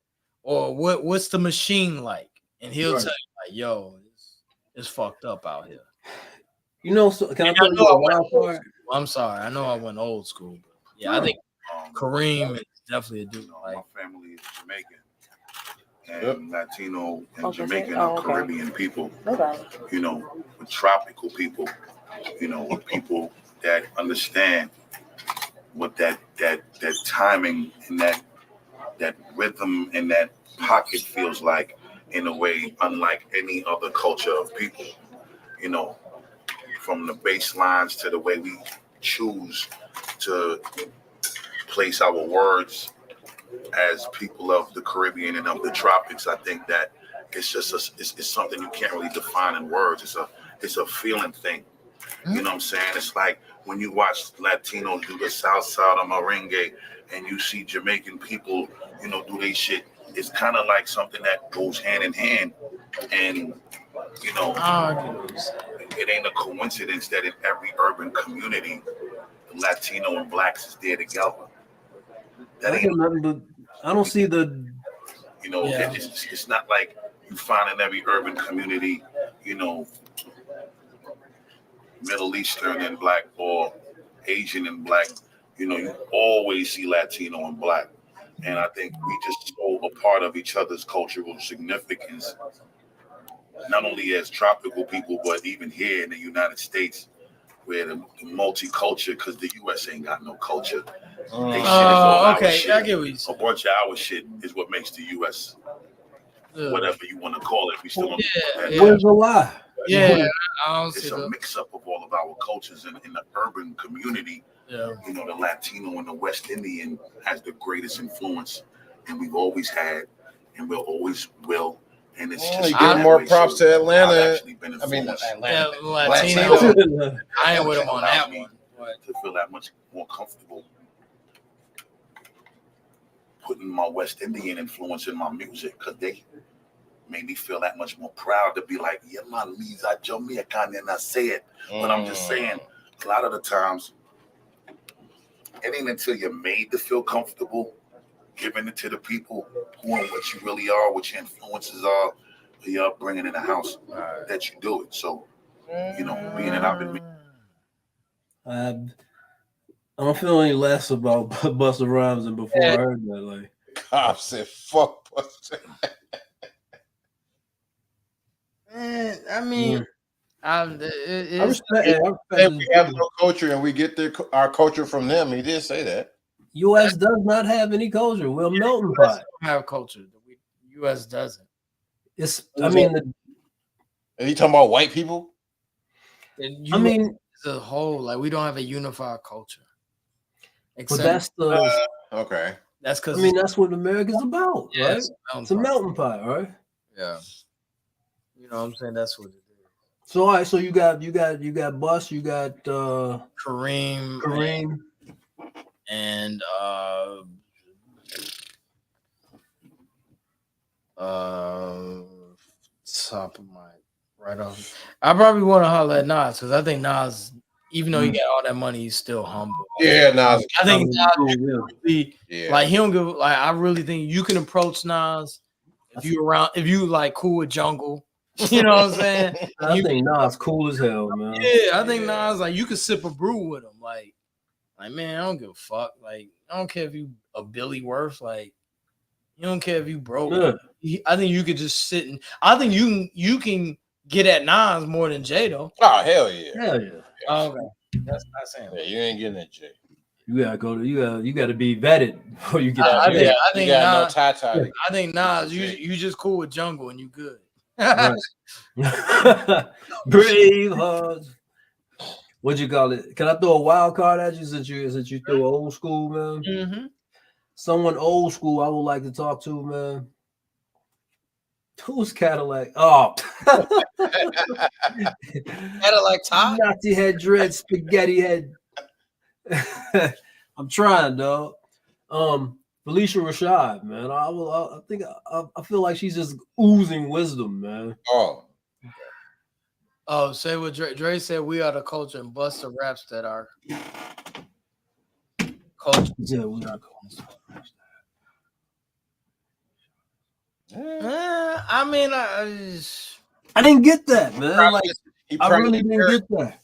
B: Or what's the machine like? And he'll tell you like, "Yo, it's fucked up out here."
A: You know, so, can I tell you a wild part?
B: I'm sorry, I know I went old school, but yeah, I think Kareem is definitely a dude. Like,
H: my family is Jamaican and Latino and Jamaican and Caribbean people. You know, with tropical people. You know, with people that understand what that timing and that rhythm and that pocket feels like in a way unlike any other culture of people. You know, from the bass lines to the way we choose to place our words as people of the Caribbean and of the tropics. I think that it's just it's something you can't really define in words. It's a feeling thing. You know what I'm saying? It's like when you watch Latinos do the South Side of merengue and you see Jamaican people, you know, do they shit. It's kind of like something that goes hand in hand. And, you know, it ain't a coincidence that in every urban community, Latino and blacks is there together. That ain't
A: nothing, but I don't see the.
H: You know, it's not like you find in every urban community, you know, Middle Eastern and black or Asian and black. You know, you always see Latino and black. And I think we just so a part of each other's cultural significance, not only as tropical people, but even here in the United States, where the multicultural, because the U.S. ain't got no culture. They shit is all our shit.
B: I get what you said.
H: A bunch of our shit is what makes the U.S. Whatever you want to call it. We still don't
A: Where's the lie?
B: Yeah,
H: it's a mix-up of all of our cultures in the urban community.
B: Yeah.
H: You know, the Latino and the West Indian has the greatest influence, and we've always had, and we'll always will. And it's just
C: you give more props to Atlanta.
H: I mean,
B: Atlanta. Latino. I ain't with him on that one.
H: To feel that much more comfortable putting my West Indian influence in my music, because they made me feel that much more proud to be like, yeah, man, these are Jamaican, and I say it. But I'm just saying, a lot of the times, it ain't until you're made to feel comfortable giving it to the people who and what you really are, what your influences are, your upbringing in the house, that you do it. So, you know, being that I've been.
A: I don't feel any less about Busta Rhymes than before I heard that. Like,
C: I said, fuck Busta.
B: Man, I mean,
A: I respect it.
C: We have no culture and we get our culture from them. He did say that.
A: U.S. does not have any culture. We're a melting pot.
B: Have culture. The U.S. doesn't.
A: It's. I mean,
C: are you talking about white people?
A: I mean,
B: as a whole, like we don't have a unified culture.
A: But that's the
C: okay.
B: That's because
A: I mean that's what America's about, right? It's a melting pot, right?
B: Yeah. You know what I'm saying? That's what it is.
A: So all right, so you got Bus, you got
B: Kareem and top of my right off. I probably want to holler at Nas because I think Nas, even though he got all that money, he's still humble.
C: Yeah, Nas.
B: I think Nas really, like he don't give. Like I really think you can approach Nas if you like cool with Jungle You know what I'm saying?
A: I think Nas cool as hell, man.
B: Yeah, I think Nas like you could sip a brew with him. Like man, I don't give a fuck. Like I don't care if you a Billy Worth. Like you don't care if you broke.
A: Yeah.
B: I think you could just sit and I think you can get at Nas more than Jay though.
C: Oh hell yeah.
A: Hell yeah.
B: Oh, okay. That's not saying.
C: Yeah, you ain't getting that Jay.
A: You gotta go to you gotta be vetted before you get
B: I
A: that.
B: think
C: Nas,
B: no I think Nas, you just cool with Jungle and you good.
A: Right. Brave hearts. What'd you call it? Can I throw a wild card at you since you throw old school, man?
B: Mm-hmm.
A: Someone old school I would like to talk to, man. Who's Cadillac? Oh,
B: Cadillac top.
A: Nazi head, dread, spaghetti head. I'm trying, dog. Felicia Rashad, man. I think I feel like she's just oozing wisdom, man.
B: Oh, say what Dre said. We are the culture, and bust the raps that are culture.
A: Yeah, we are culture.
B: I mean,
A: I didn't get that, man. Like, I really didn't get that.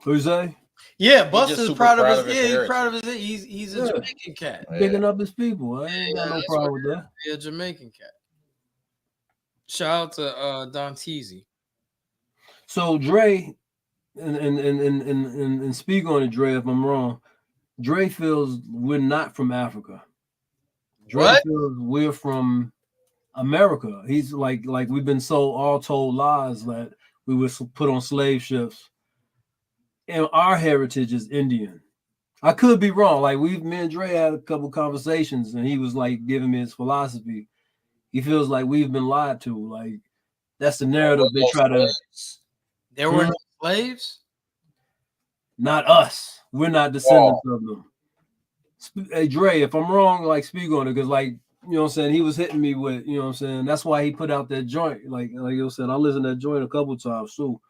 A: Who's that?
B: Yeah, Busta's proud of his. Yeah, he's proud of his. He's a Jamaican cat.
A: Picking up his people. I ain't got no problem with that.
B: Yeah, Jamaican cat. Shout out to Don Teasy.
A: So Dre, and speak on it, Dre, if I'm wrong. Dre feels we're not from Africa. Dre feels we're from America. He's like we've been all told lies that we were put on slave ships. And our heritage is Indian. I could be wrong. Like me and Dre had a couple conversations, and he was like giving me his philosophy. He feels like we've been lied to. Like that's the narrative they try to.
B: There were no slaves?
A: Not us. We're not descendants of them. Hey, Dre, if I'm wrong, like, speak on it. Because, like, you know what I'm saying? He was hitting me with, you know what I'm saying? That's why he put out that joint. Like you said, I listened to that joint a couple times, too.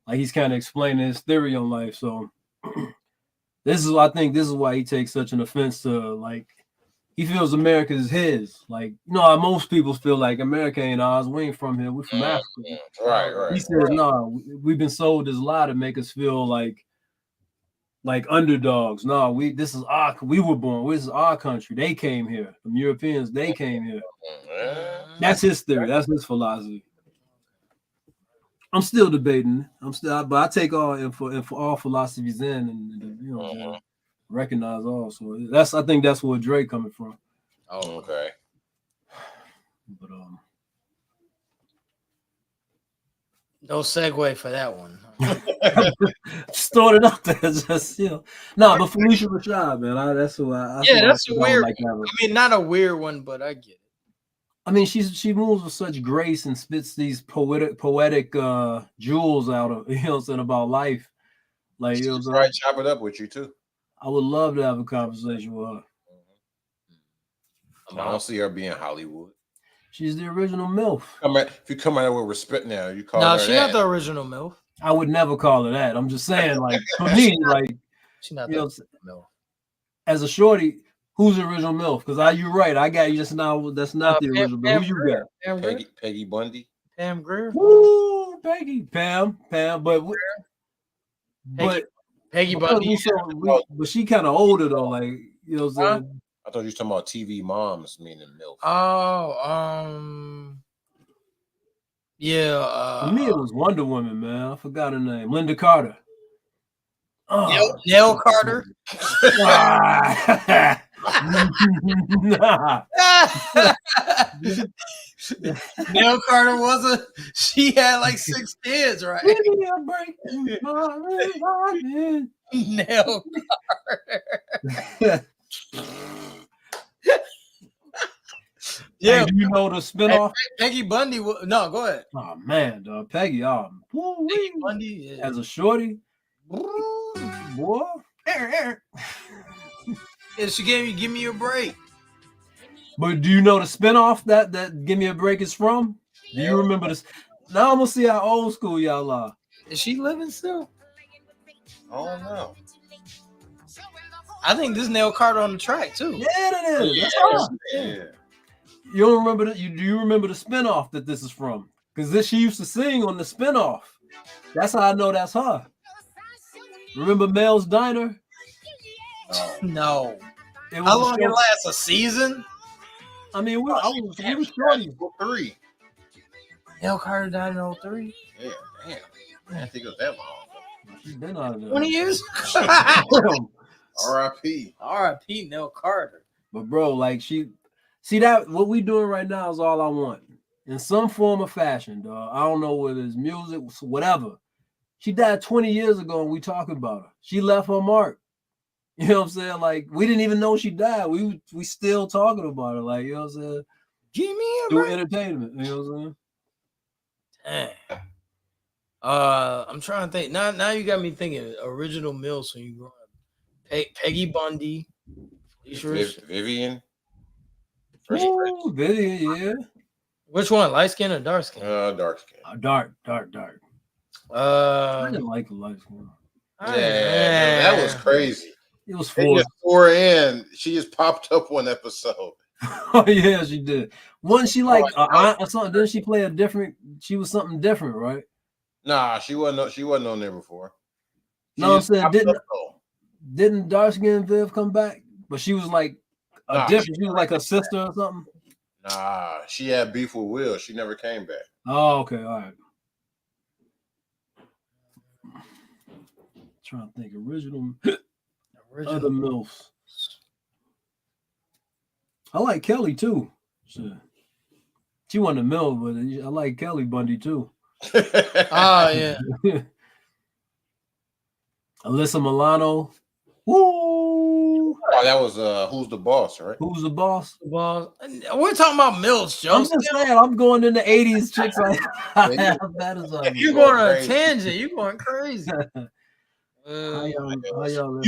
A: Like, he's kind of explaining his theory on life. So, I think this is why he takes such an offense to, like, he feels America is his. Like, you know, most people feel like America ain't ours. We ain't from here. We're from Africa.
C: Right.
A: He says, no, we've been sold this lie to make us feel like underdogs. No, we were born. This is our country. They came here. The Europeans, they came here. That's his theory. That's his philosophy. I'm still debating. But I take all for all philosophies in, and you know, recognize all. So I think that's where Dre coming from.
C: Oh, okay.
A: But
B: no segue for that one.
A: Just throwing it up there, just but Felicia Rashad, man, that's who I.
B: That's a weird. Like I mean, not a weird one, but I get it.
A: I mean, she moves with such grace and spits these poetic jewels out of saying about life. Like
C: she's right, chop it up with you too.
A: I would love to have a conversation with her.
C: I don't see her being Hollywood.
A: She's the original MILF.
C: If you come out with respect now, you call her.
B: No, she's not the original MILF.
A: I would never call her that. I'm just saying, like, for me, like,
B: she's not the MILF.
A: As a shorty, who's the original MILF? Because you're right. I got you just now. That's not the original. Who you got?
C: Peggy Bundy.
B: Pam Grier.
A: Woo, Peggy. Pam. But
B: Peggy Bundy.
A: But she kind of older though. Like, you know what I'm saying?
C: I thought you were talking about TV moms, meaning MILF.
B: Oh, yeah.
A: For me, it was Wonder Woman, man. I forgot her name. Linda Carter.
B: Nell Carter.
A: Nah.
B: Nell Carter she had like 6 kids, right? Nell Carter.
A: Yeah, hey, do you know the spinoff?
B: Peggy Bundy. No, go ahead.
A: Oh man, dog. Peggy.
B: Peggy Bundy
A: as a shorty. Boy.
B: Yeah, she give me a break.
A: But do you know the spinoff that Give Me a Break is from? Do you remember this? Now I'm gonna see how old school y'all are.
B: Is she living still?
C: I don't know.
B: I think this is Nell Carter on the track too.
A: Yeah, it is.
C: Yeah.
A: You don't remember that? Do you remember the spinoff that this is from? Because this she used to sing on the spinoff. That's how I know that's her. Remember Mel's Diner?
B: No.
A: It was
B: How
A: a
B: long
A: show.
B: it last? A season?
A: I mean, we were shorty.
C: 3.
B: Nell Carter died in 03.
C: Yeah, damn. I didn't think it was that long.
A: She's been out of there.
B: 20 years?
C: R.I.P.
B: R.I.P. Nell Carter.
A: But bro, like see that what we doing right now is all I want. In some form or fashion, dog. I don't know whether it's music, whatever. She died 20 years ago and we talking about her. She left her mark. You know what I'm saying? Like, we didn't even know she died. We still talking about her. Like, you know what I'm saying?
B: Give me a
A: Through
B: break.
A: entertainment. You know what I'm saying?
B: Dang. I'm trying to think. Now you got me thinking original Mills when you grew up. Peggy Bundy.
C: Vivian.
A: Ooh, Vivian, yeah.
B: Which one? Light skin or dark skin?
C: Dark skin.
A: Dark. I didn't like the light skin.
C: Yeah, that was crazy.
A: It was
C: They just tore her in. She just popped up one episode.
A: Oh yeah, she did. Wasn't she like aunt or something? Didn't she play a different? She was something different, right?
C: Nah, she wasn't on there before.
A: No, I'm saying didn't dark skin Viv come back? But she was like different. She was like a sister or something.
C: Nah, she had beef with Will. She never came back.
A: Oh, okay, all right. Trying to think, original other MILFs. I like Kelly too. She wasn't a MILF, but I like Kelly Bundy too.
B: Oh yeah.
A: Alyssa Milano. Woo!
C: Oh, that was Who's the Boss, right?
A: Who's the Boss?
B: Well, we're talking about Mills, Joe.
A: I'm just saying, I'm going in the 80s chicks. Like,
B: you're going on a tangent. You're going crazy. You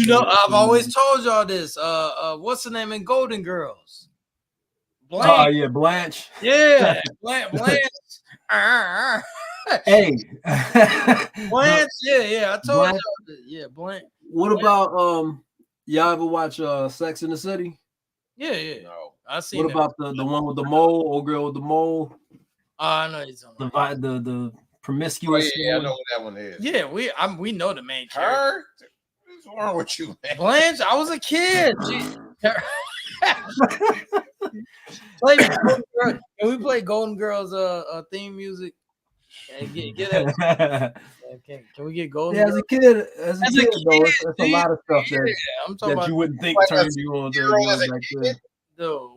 B: know, I've always told y'all this. What's the name in Golden Girls?
A: Blanche. Oh yeah, Blanche.
B: Yeah, Blanche.
A: Hey,
B: Blanche. Yeah. I told y'all this. Yeah, Blanche.
A: What about y'all ever watch Sex in the City?
B: Yeah.
C: No.
B: I seen.
A: What about the one with the mole, old girl with the mole?
B: I know you're talking about
A: the promiscuous.
C: Yeah, I know what that one is.
B: Yeah, we know the main character.
C: Her? What's wrong with you, man?
B: Blanche, I was a kid. Can we play Golden Girls theme music? Get that. Can we get Golden?
A: Yeah, as a kid, though, it's a lot of stuff that you wouldn't think turned you on.
B: Dude,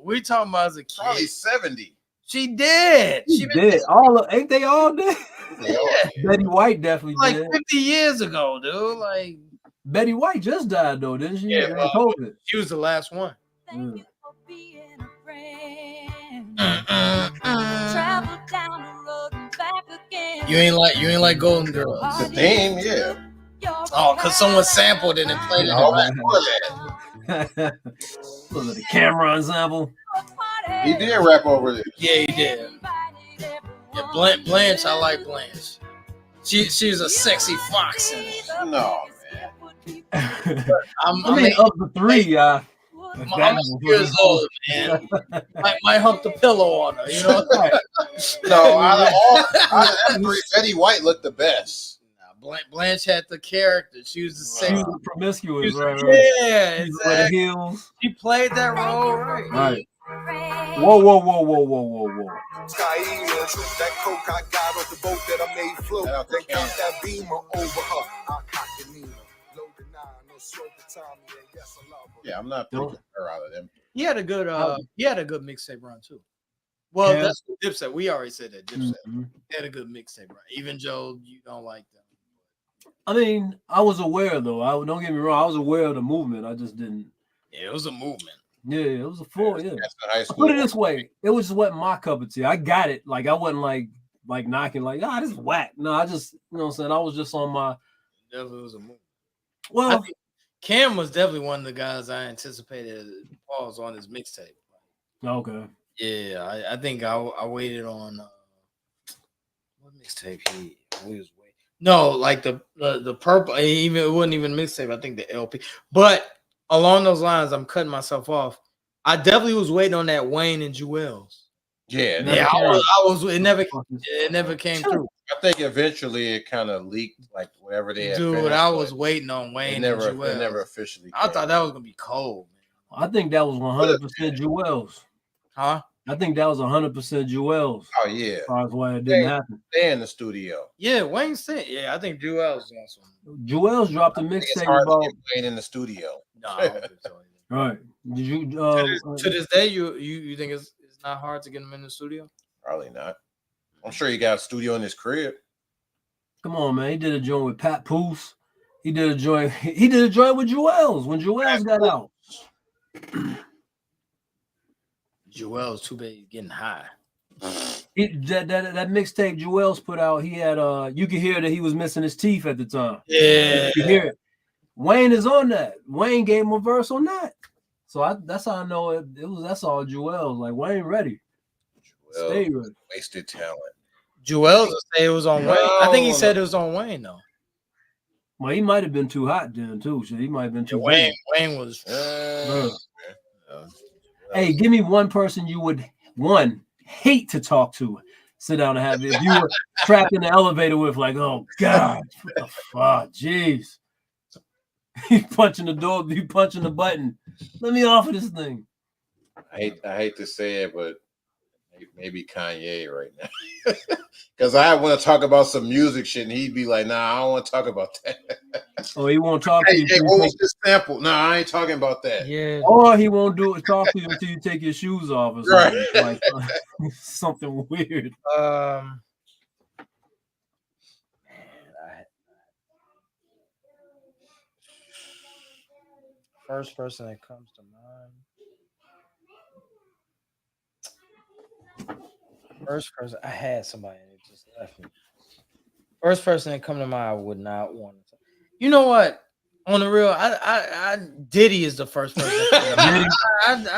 B: we talking about as a kid.
C: Probably 70.
B: She did.
A: She did. Ain't they all dead? Yeah. Betty White definitely
B: like
A: did.
B: 50 years ago, dude. Like
A: Betty White just died though, didn't she?
B: Yeah,
A: COVID.
B: She was the last one.
G: Thank you for being a friend. Travel down the road and back again.
B: You ain't like Golden Girls.
C: The theme, yeah.
B: Oh, because someone sampled it and played it.
A: Was it the camera ensemble?
C: He did rap over this.
B: Yeah, he did. Yeah, Blanche, I like Blanche. She's a sexy fox in it.
C: No, man.
A: I mean, of the three,
B: I'm 8 years old, man. might hump the pillow on her, you know?
C: No, out of three, Betty White looked the best.
B: Blanche had the character. She was the same.
A: She was promiscuous, right?
B: Yeah, exactly.
A: Heels.
B: She played that role right.
A: Whoa.
E: That coke I got off the boat that I made float. Then got that beamer over her. I cocked the Nina. Load the 9, no smoke the Tommy, and yes, I love her.
C: Yeah, I'm not picking her out of them.
B: He had a good mixtape run too. Well, that's Dipset. We already said that Dipset. He had a good mixtape run. Even Joe, you don't like them.
A: I mean, I was aware though. Don't get me wrong. I was aware of the movement. I just didn't.
B: Yeah, it was a movement.
A: Yeah, it was a full. Yeah.
C: High school.
A: Put it this way: it was just wasn't my cup of tea. I got it. Like I wasn't like knocking like, this is whack. No, I just, you know what I'm saying. I was just on my.
B: Definitely was a movement.
A: Well,
B: I think Cam was definitely one of the guys I anticipated falls on his mixtape.
A: Okay.
B: Yeah, I think I waited on what mixtape he was waiting. No, like the purple. Even it wasn't even mixtape. I think the LP. But along those lines, I'm cutting myself off. I definitely was waiting on that Wayne and Jewels.
C: Yeah,
A: Never
B: Yeah,
A: came.
B: I was. It never came through.
C: I think eventually it kind of leaked, like whatever they had.
B: Dude,
C: finished,
B: I was waiting on Wayne.
C: It never
B: and
C: officially.
B: I thought that was gonna be cold, man.
A: I think that was 100% Jewel's.
B: Huh?
A: I think that was 100% Jewel's.
C: Oh yeah.
A: As far as why it didn't happen.
C: They in the studio.
B: Yeah, Wayne said. Yeah, I think Jewel's on some.
A: Jewel's dropped a
C: It's
A: mixtape
C: hard to
A: about.
C: get Wayne in the studio.
B: No, I don't think so.
A: Right? Did you?
B: To this day, you think it's not hard to get him in the studio?
C: Probably not. I'm sure he got a studio in his crib.
A: Come on, man. He did a joint with Pat Poose. He did a joint. He did a joint with Jewel's when Jewel's got out.
B: Jewel's too bad he's getting high.
A: That mixtape Jewel's put out, he had you could hear that he was missing his teeth at the time.
B: Yeah,
A: you could hear it. Wayne is on that. Wayne gave him a verse on that. So that's how I know it was. That's all Jewel's. Like Wayne ready. Stay ready.
C: Wasted talent.
B: Jewel's say it was on Wayne. I think he said it was on Wayne though.
A: Well, he might have been too hot then too. So he might have been too.
B: Wayne was.
A: Hey, give me one person you would hate to talk to. Sit down and have it. If you were trapped in the elevator with, like, oh God, what the fuck, jeez. He's punching the door, you punching the button. Let me off of this thing.
C: I hate to say it, but maybe Kanye right now. Because I want to talk about some music shit, and he'd be like, nah, I don't want to talk about that.
A: Oh, he won't talk to you.
C: Hey, what was this sample? Nah, I ain't talking about that.
B: Yeah.
A: Or he won't talk to you until you take your shoes off or something.
C: Right.
A: Like something weird.
B: First person that comes to mind. First person, I had somebody that just left me. First person that come to mind, I would not want to. You know what? On the real, I Diddy is the first person.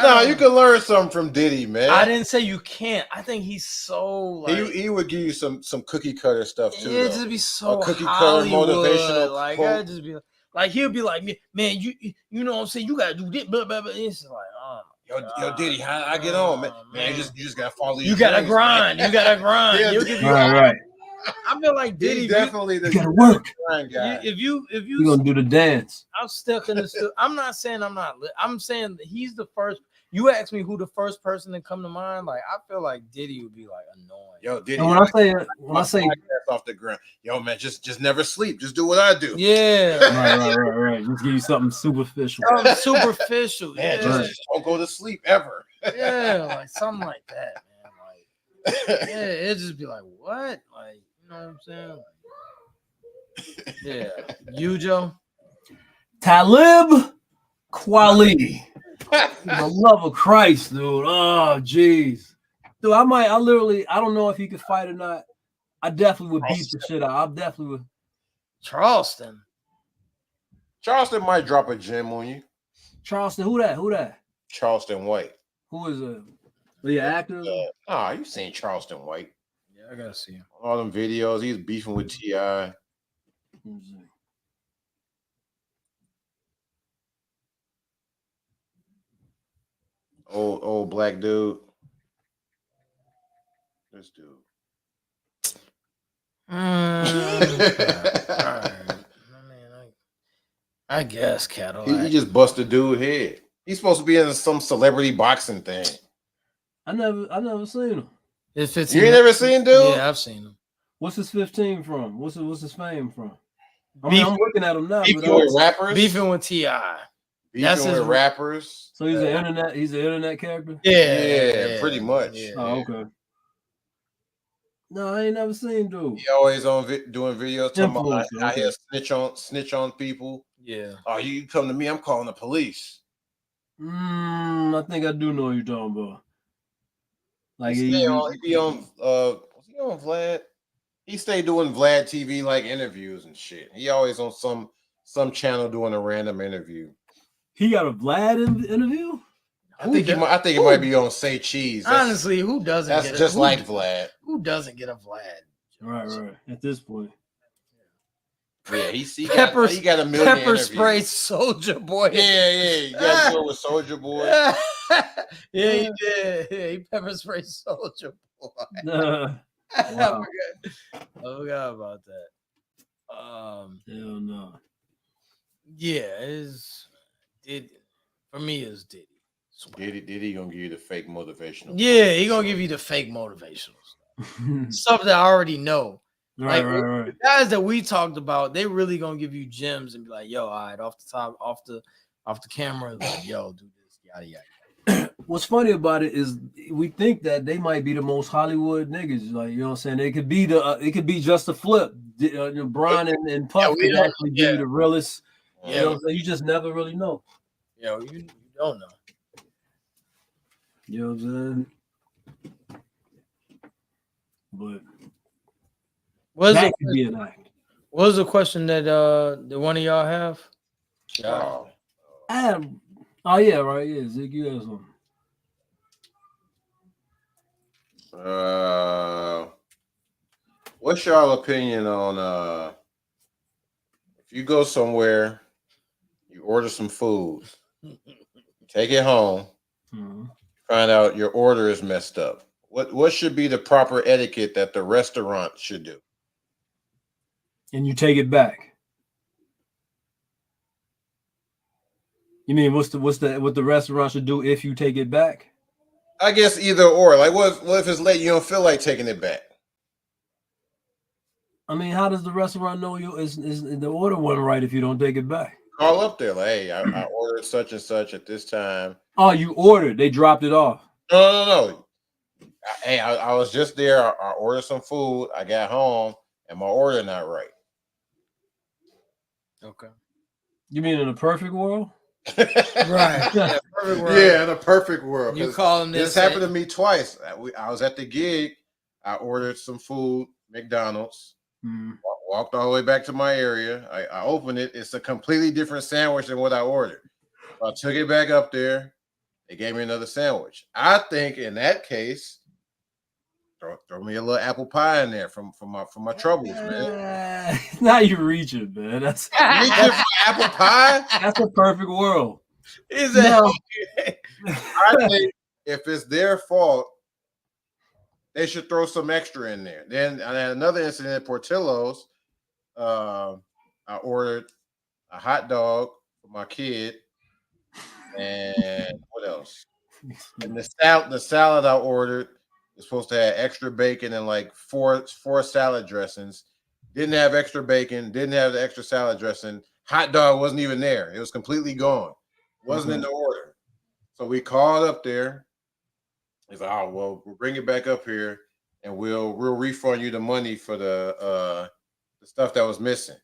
C: No, you can learn something from Diddy, man.
B: I didn't say you can't. I think he's so like
C: he would give you some cookie cutter stuff too.
B: It'd just be so
C: a cookie
B: Hollywood,
C: cutter motivational
B: like
C: quote.
B: I'd just be like he'll be like, man, you know what I'm saying? You gotta do this, blah, blah, blah. It's just like,
C: Yo, Diddy, how I get on, man? Man, you just gotta follow.
B: You gotta grind. You gotta grind.
C: Yeah,
A: right.
B: I feel like Diddy
C: definitely
A: you gotta work.
C: Guy.
B: If you
A: gonna do the dance.
B: I'm stuck in the. I'm not saying I'm not. I'm saying that he's the first. You asked me who the first person that come to mind. Like I feel like Diddy would be like annoying.
C: Yo, Diddy.
A: And when I say
C: off the ground, yo, man, just never sleep. Just do what I do.
B: Yeah.
A: right. Just give you something superficial.
B: Superficial.
C: Man,
B: Yeah.
C: just don't go to sleep ever.
B: Yeah, like something like that, man. Like, yeah, it'd just be like, what? Like, you know what I'm saying? Yeah. You, Joe?
A: Talib Kweli. The love of Christ, dude. Oh, jeez. Dude, I don't know if he could fight or not. I definitely would beat the shit out. I definitely would.
B: Charleston
C: might drop a gem on you.
A: Charleston, who that?
C: Charleston White.
A: Who is it? The actor?
C: You seen Charleston White.
B: Yeah, I gotta see him.
C: All them videos, he's beefing with T.I. Old black dude. This dude.
B: I guess Cadillac.
C: He just busted dude head. He's supposed to be in some celebrity boxing thing.
A: I never seen him.
B: It's 15.
C: You ain't never seen dude?
B: Yeah, I've seen him.
A: What's his 15 from? What's his fame from? I'm looking at him now.
C: Beefing with rappers.
B: Beefing with T.I.
C: Beefing with rappers.
A: So he's an internet character?
C: Yeah, pretty much.
A: Yeah. Oh, okay. No, I ain't never seen dude.
C: He always on doing videos talking about I hear snitch on people.
B: Yeah.
C: Oh, you come to me, I'm calling the police.
A: I think I do know what you're talking about. Like
C: he be on was he on Vlad? He stayed doing Vlad TV like interviews and shit. He always on some channel doing a random interview.
A: He got a Vlad interview?
C: I think it might be on Say Cheese.
B: Honestly, who doesn't?
C: That's just like Vlad.
B: Who doesn't get a Vlad?
A: Right. At this point,
C: Yeah, he
B: Pepper,
C: got a million
B: pepper
C: interviews.
B: spray Soldier Boy.
C: Yeah, you got to go with Soldier Boy.
B: Yeah, he did. Yeah, he pepper spray Soldier Boy.
A: Wow.
B: I forgot about that.
A: Hell no.
B: Yeah, for me it's Diddy.
C: Diddy gonna give you the fake motivational.
B: Yeah, he gonna give you the fake motivational stuff that I already know.
A: Right.
B: The guys that we talked about, they really gonna give you gems and be like, "Yo, all right, off the top, off the camera, like, yo, do this, yada yada."
A: What's funny about it is we think that they might be the most Hollywood niggas. Like, you know what I'm saying? It could be it could be just a flip. Brian and Puff could actually give you the realest. You know what I'm saying? You just never really know.
B: Yo, you don't know.
A: You know what I'm saying? But that could be an act.
B: What was the question that the one of y'all have?
A: Oh yeah, right. Yeah, Zeke, you have something.
C: What's y'all opinion on if you go somewhere, you order some food, take it home, find out your order is messed up. What should be the proper etiquette that the restaurant should do?
A: And you take it back. You mean what the restaurant should do if you take it back?
C: I guess either or. Like, what if it's late? You don't feel like taking it back.
A: I mean, how does the restaurant know is the order wasn't right if you don't take it back?
C: Call up there, like, hey, I ordered such and such at this time.
A: Oh, you ordered? They dropped it off?
C: No. Hey, I was just there. I ordered some food. I got home, and my order not right.
B: Okay.
A: You mean in a perfect world?
B: Right. Yeah, perfect world.
C: Yeah, in a perfect world.
B: You call them
C: this happened to me twice. I was at the gig. I ordered some food, McDonald's. Walked all the way back to my area. I opened it. It's a completely different sandwich than what I ordered. So I took it back up there. They gave me another sandwich. I think in that case, throw me a little apple pie in there from my troubles, man.
A: Now you're reaching, man. That's
C: reaching for apple pie.
A: That's a perfect world.
B: Is that?
C: I think if it's their fault, they should throw some extra in there. Then I had another incident at Portillo's. I ordered a hot dog for my kid, and what else? And the salad I ordered was supposed to have extra bacon and like four salad dressings. Didn't have extra bacon. Didn't have the extra salad dressing. Hot dog wasn't even there. It was completely gone. Wasn't in the order. So we called up there. He's like, "Oh well, we'll bring it back up here, and we'll refund you the money for the stuff that was missing."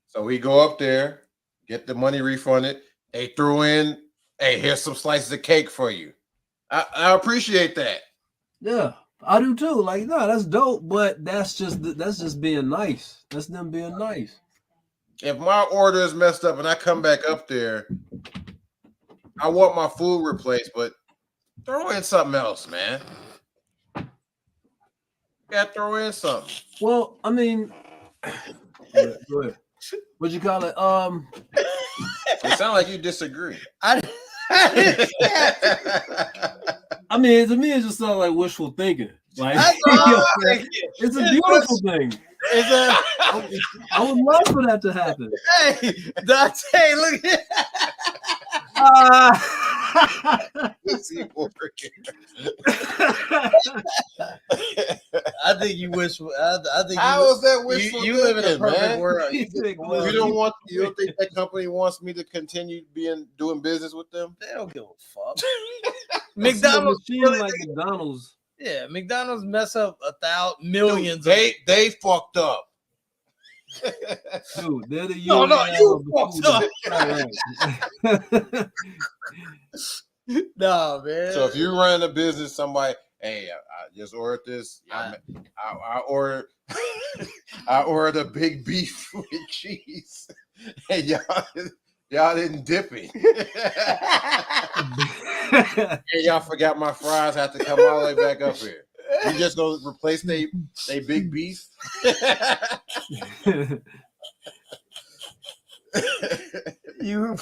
C: So we go up there, get the money refunded. They threw in, "Hey, here's some slices of cake for you." I appreciate that.
A: Yeah, I do too. Like, no, that's dope, but that's just being nice. That's them being nice.
C: If my order is messed up and I come back up there, I want my food replaced, but throw in something else, man. You gotta throw in something.
A: Well, I mean, go ahead. What'd you call it?
C: It sounds like you disagree.
A: I mean, to me, it just sounds like wishful thinking. Like, it's a beautiful thing. I would love for that to happen.
B: Hey, Dante, look at I think you wishful. I think
C: how is that wishful?
B: You live in a perfect world.
C: You don't think that company wants me to continue doing business with them?
B: They don't give a fuck. McDonald's
A: like McDonald's.
B: Yeah, McDonald's mess up millions.
C: They fucked up.
A: Dude, they're the
B: you fucked up. No, man.
C: So if you run a business, somebody, hey, I just ordered this. I ordered I ordered a big beef with cheese, and y'all didn't dip it. And y'all forgot my fries. Have to come all the way back up here. You just gonna replace they big beef?
B: You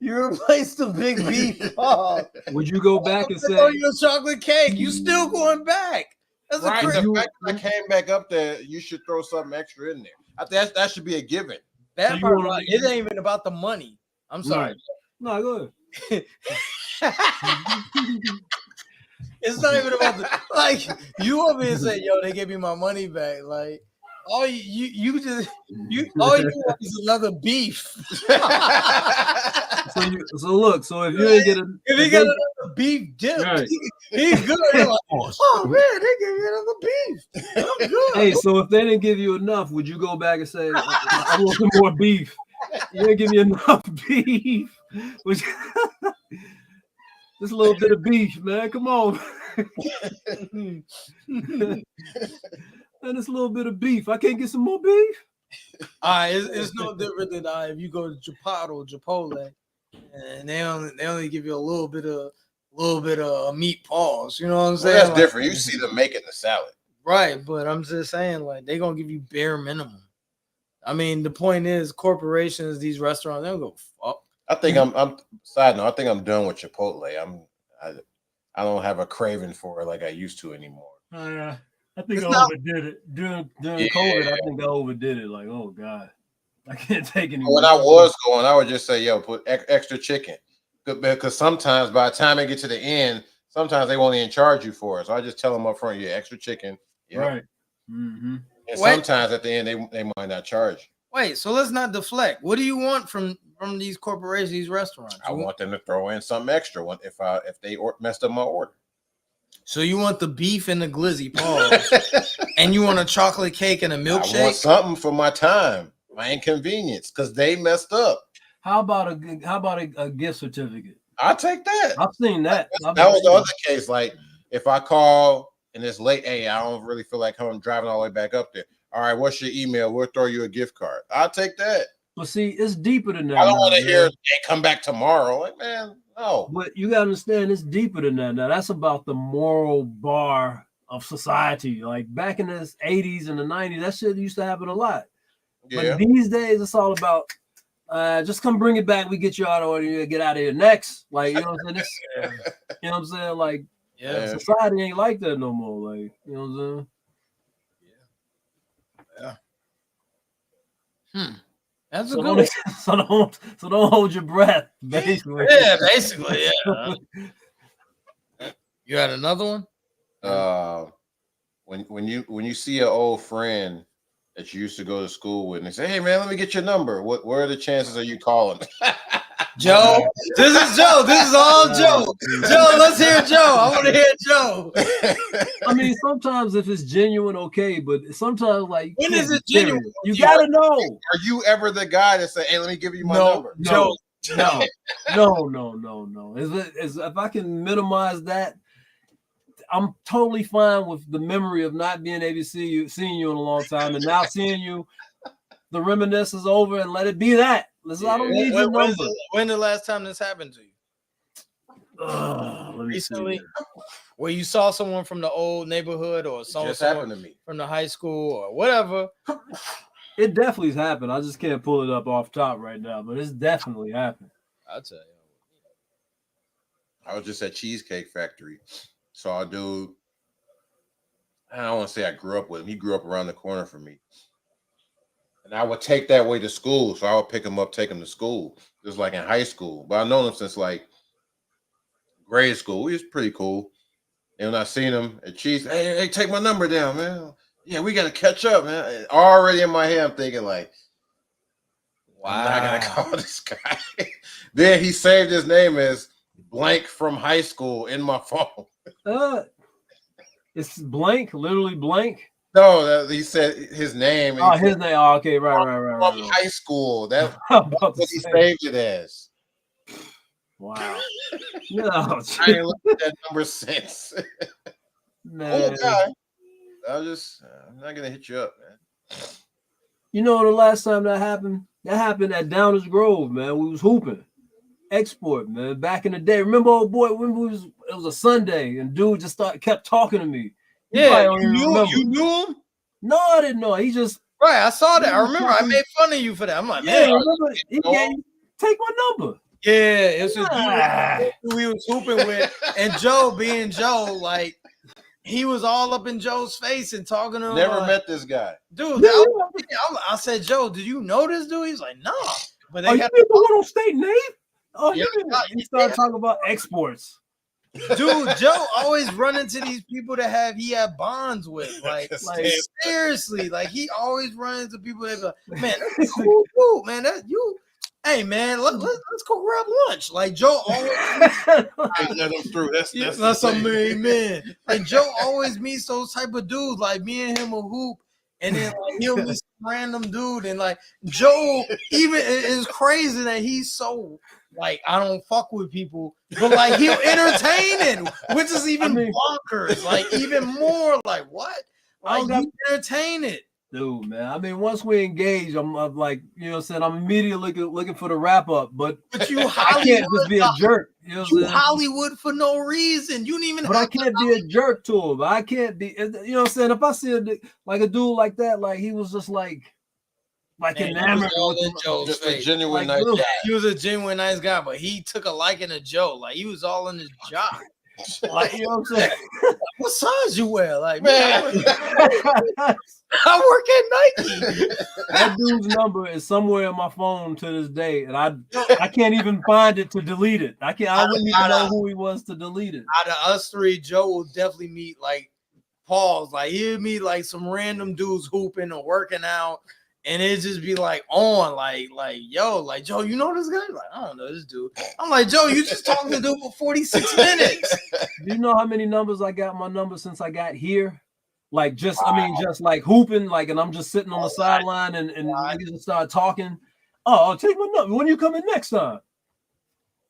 B: replaced the big beef. Oh.
A: Would you go back and say
B: your chocolate cake? You still going back? That's
C: Right.
B: a crazy.
C: The fact that I came back up there, you should throw something extra in there. I think that should be a given.
B: That
A: So you
B: part,
A: wanna-
B: it ain't even about the money. I'm sorry.
A: No, go ahead.
B: It's not even about the like. You want me to say, "Yo, they gave me my money back." Like, all you want is another beef.
A: So look, so if you ain't get
B: if he got another beef dip,
A: right.
B: he's good. You're like, oh man, they gave me another beef. I'm good.
A: Hey, so if they didn't give you enough, would you go back and say, I want some more beef? You didn't give me enough beef. Just a little bit of beef, man. Come on. And it's a little bit of beef. I can't get some more beef.
B: It's no different than if you go to Chipotle, and they only give you a little bit of meat paws. You know what I'm saying?
C: Well, that's different. You see them making the salad,
B: right? But I'm just saying, like, they gonna give you bare minimum. I mean, the point is, corporations, these restaurants, they don't go fuck.
C: I think I'm side note. I think I'm done with Chipotle. I don't have a craving for it like I used to anymore.
A: I think I overdid it during COVID. I think I overdid it. Like, oh god, I can't take any.
C: When I was going, I would just say, "Yo, put extra chicken," because sometimes by the time they get to the end, sometimes they won't even charge you for it. So I just tell them up front, "Yeah, extra chicken." Yep.
A: Right. Mm-hmm.
C: And sometimes at the end, they might not charge.
B: Wait, so let's not deflect. What do you want from these corporations, these restaurants?
C: I want them to throw in something extra if they messed up my order.
B: So you want the beef and the glizzy paws, and you want a chocolate cake and a milkshake?
C: I want something for my time, my inconvenience, because they messed up.
A: How about a gift certificate?
C: I'll take that.
A: I've seen that.
C: That was the other case. Like if I call and it's late, hey, I don't really feel like I'm driving all the way back up there. All right, what's your email? We'll throw you a gift card. I'll take that.
A: But see, it's deeper than that.
C: I don't want to hear, hey, come back tomorrow. Like, man, no.
A: But you gotta understand, it's deeper than that. Now that's about the moral bar of society. Like back in the 80s and the 90s, that shit used to happen a lot.
C: Yeah.
A: But these days, it's all about just come bring it back. We get you out of order. You get out of here next. Like, you know what I'm saying? You know what I'm saying? Like, society ain't like that no more. Like, you know what I'm saying?
B: That's a good one.
A: So don't hold your breath, basically.
B: Yeah, basically, yeah. You had another one?
C: When you see an old friend that you used to go to school with and they say, hey man, let me get your number. What are the chances of you calling?
B: Joe, this is Joe. This is all Joe. Joe, let's hear Joe. I want to hear Joe.
A: I mean, sometimes if it's genuine, okay, but sometimes like
B: when is it genuine?
A: You gotta know.
C: Are you ever the guy that say, hey, let me give you my number?
A: No. If I can minimize that, I'm totally fine with the memory of not being able to seeing you in a long time, and now seeing you, the reminiscence is over, and let it be that. I don't need your number.
B: When the last time this happened to you?
A: Recently,
B: where you saw someone from the old neighborhood or someone
C: happened to me
B: from the high school or whatever.
A: It definitely has happened. I just can't pull it up off top right now, but it's definitely happened.
B: I'll tell you.
C: I was just at Cheesecake Factory. Saw a dude. I don't want to say I grew up with him. He grew up around the corner from me. And I would take that way to school. So I would pick him up, take him to school. It was like in high school. But I've known him since like grade school. He was pretty cool. And when I seen him at Cheese, hey, take my number down, man. Yeah, we got to catch up, man. And already in my head, I'm thinking like, wow, I'm not going to call this guy. Then he saved his name as blank from high school in my phone.
A: It's blank, literally blank.
C: No, he said his name.
A: Oh, his name. Oh, okay, right.
C: From high school. That's what he saved it as.
A: Wow. No,
C: I ain't looked at that number since.
A: Man.
C: I'm not gonna hit you up, man.
A: You know the last time that happened? That happened at Downers Grove, man. We was hooping. Export, man. Back in the day. Remember, old boy, it was a Sunday and dude just kept talking to me.
B: Yeah, you knew him?
A: No, I didn't know. He just
B: Right, I saw that. I remember I made fun of you for that. I'm like, man,
A: remember, he gave, take my number.
B: yeah, it's a dude who he was hooping with, and Joe, being Joe, like he was all up in Joe's face and talking to him.
C: Never met this guy,
B: dude. I said, Joe, did you know this dude? He's like, no. But they
A: you the one on State Navy? Oh,
B: yeah,
A: he started talking about exports.
B: Dude, Joe always run into these people that he had bonds with. Like seriously, like he always runs into people that like, man, that's cool dude, man. That you. Hey man, let's go grab lunch. Like Joe always
C: let him through.
B: That's a man. Like Joe always meets those type of dudes. Like me and him will hoop, and then like he'll meet some random dude. And like Joe, even it's crazy that he's so like I don't fuck with people, but like he'll entertain it, which is even bonkers. Like even more like what? Like you entertain it.
A: Dude, man. I mean, once we engage, I'm like, you know what I'm saying? I'm immediately looking for the wrap up, but
B: you
A: I can't just be a jerk. You know what I'm
B: Hollywood for no reason. You don't even
A: But I can't be a jerk to him. I can't be, you know what I'm saying? If I see a dude like that, like he was just like enamored with
C: Joe's a genuine nice guy.
B: He was a genuine nice guy, but he took a liking to Joe. Like he was all in his job. Like, you know what I'm saying? What size you wear? Like, man, I work at Nike.
A: That dude's number is somewhere in my phone to this day, and I can't even find it to delete it. I wouldn't even know who he was to delete it.
B: Out of us three, Joe will definitely meet like Paul's. Like he'll meet like some random dudes hooping or working out. And it just be like on, like, yo, like Joe, you know this guy? Like, I don't know this dude. I'm like, Joe, you just talking to dude for 46 minutes.
A: Do you know how many numbers I got my number since I got here? Like just like hooping, like, and I'm just sitting on the sideline and niggas just start talking. Oh, I'll take my number. When you coming next time?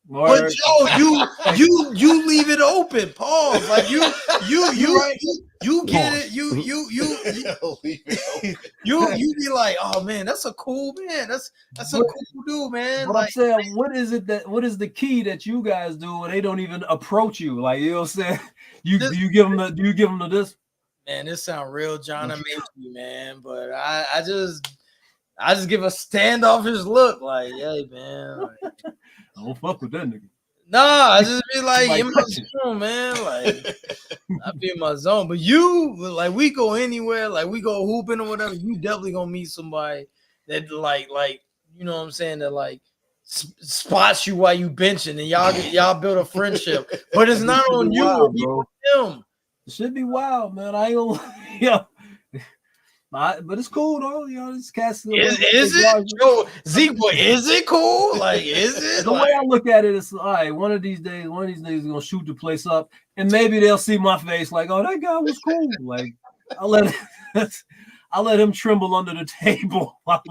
B: But Joe, you leave it open. Pause. Like you get it. You leave it open. You be like, oh man, that's a cool man. That's a cool dude, man.
A: But
B: like,
A: I'm saying, what is the key that you guys do when they don't even approach you? Like, you know what I'm saying? Do you give them the this?
B: Man, this sound real John Amaechi, man. But I just give a standoffish look, like, hey man. Like,
A: I don't fuck with that nigga.
B: Nah, I just be like in my zone, man. Like I be in my zone. But you, like, we go anywhere, like we go hooping or whatever. You definitely gonna meet somebody that like you know what I'm saying, that like spots you while you benching, and y'all build a friendship. But it's not on you,
A: wild,
B: bro. Him.
A: It should be wild, man. I ain't gonna, yeah. But it's cool though, you know. This cast
B: is it? Yo, Zeke, boy, is it cool? Like, is it?
A: The way I look at it is, all right. One of these days, niggas is gonna shoot the place up, and maybe they'll see my face, like, oh, that guy was cool. Like, I'll let him tremble under the table. I'll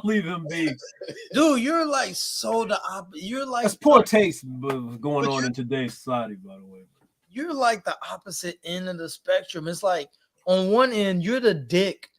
A: leave him be.
B: Dude, you're like you're like
A: that's poor taste going on in today's society, by the way.
B: You're like the opposite end of the spectrum. It's like, on one end, you're the dick,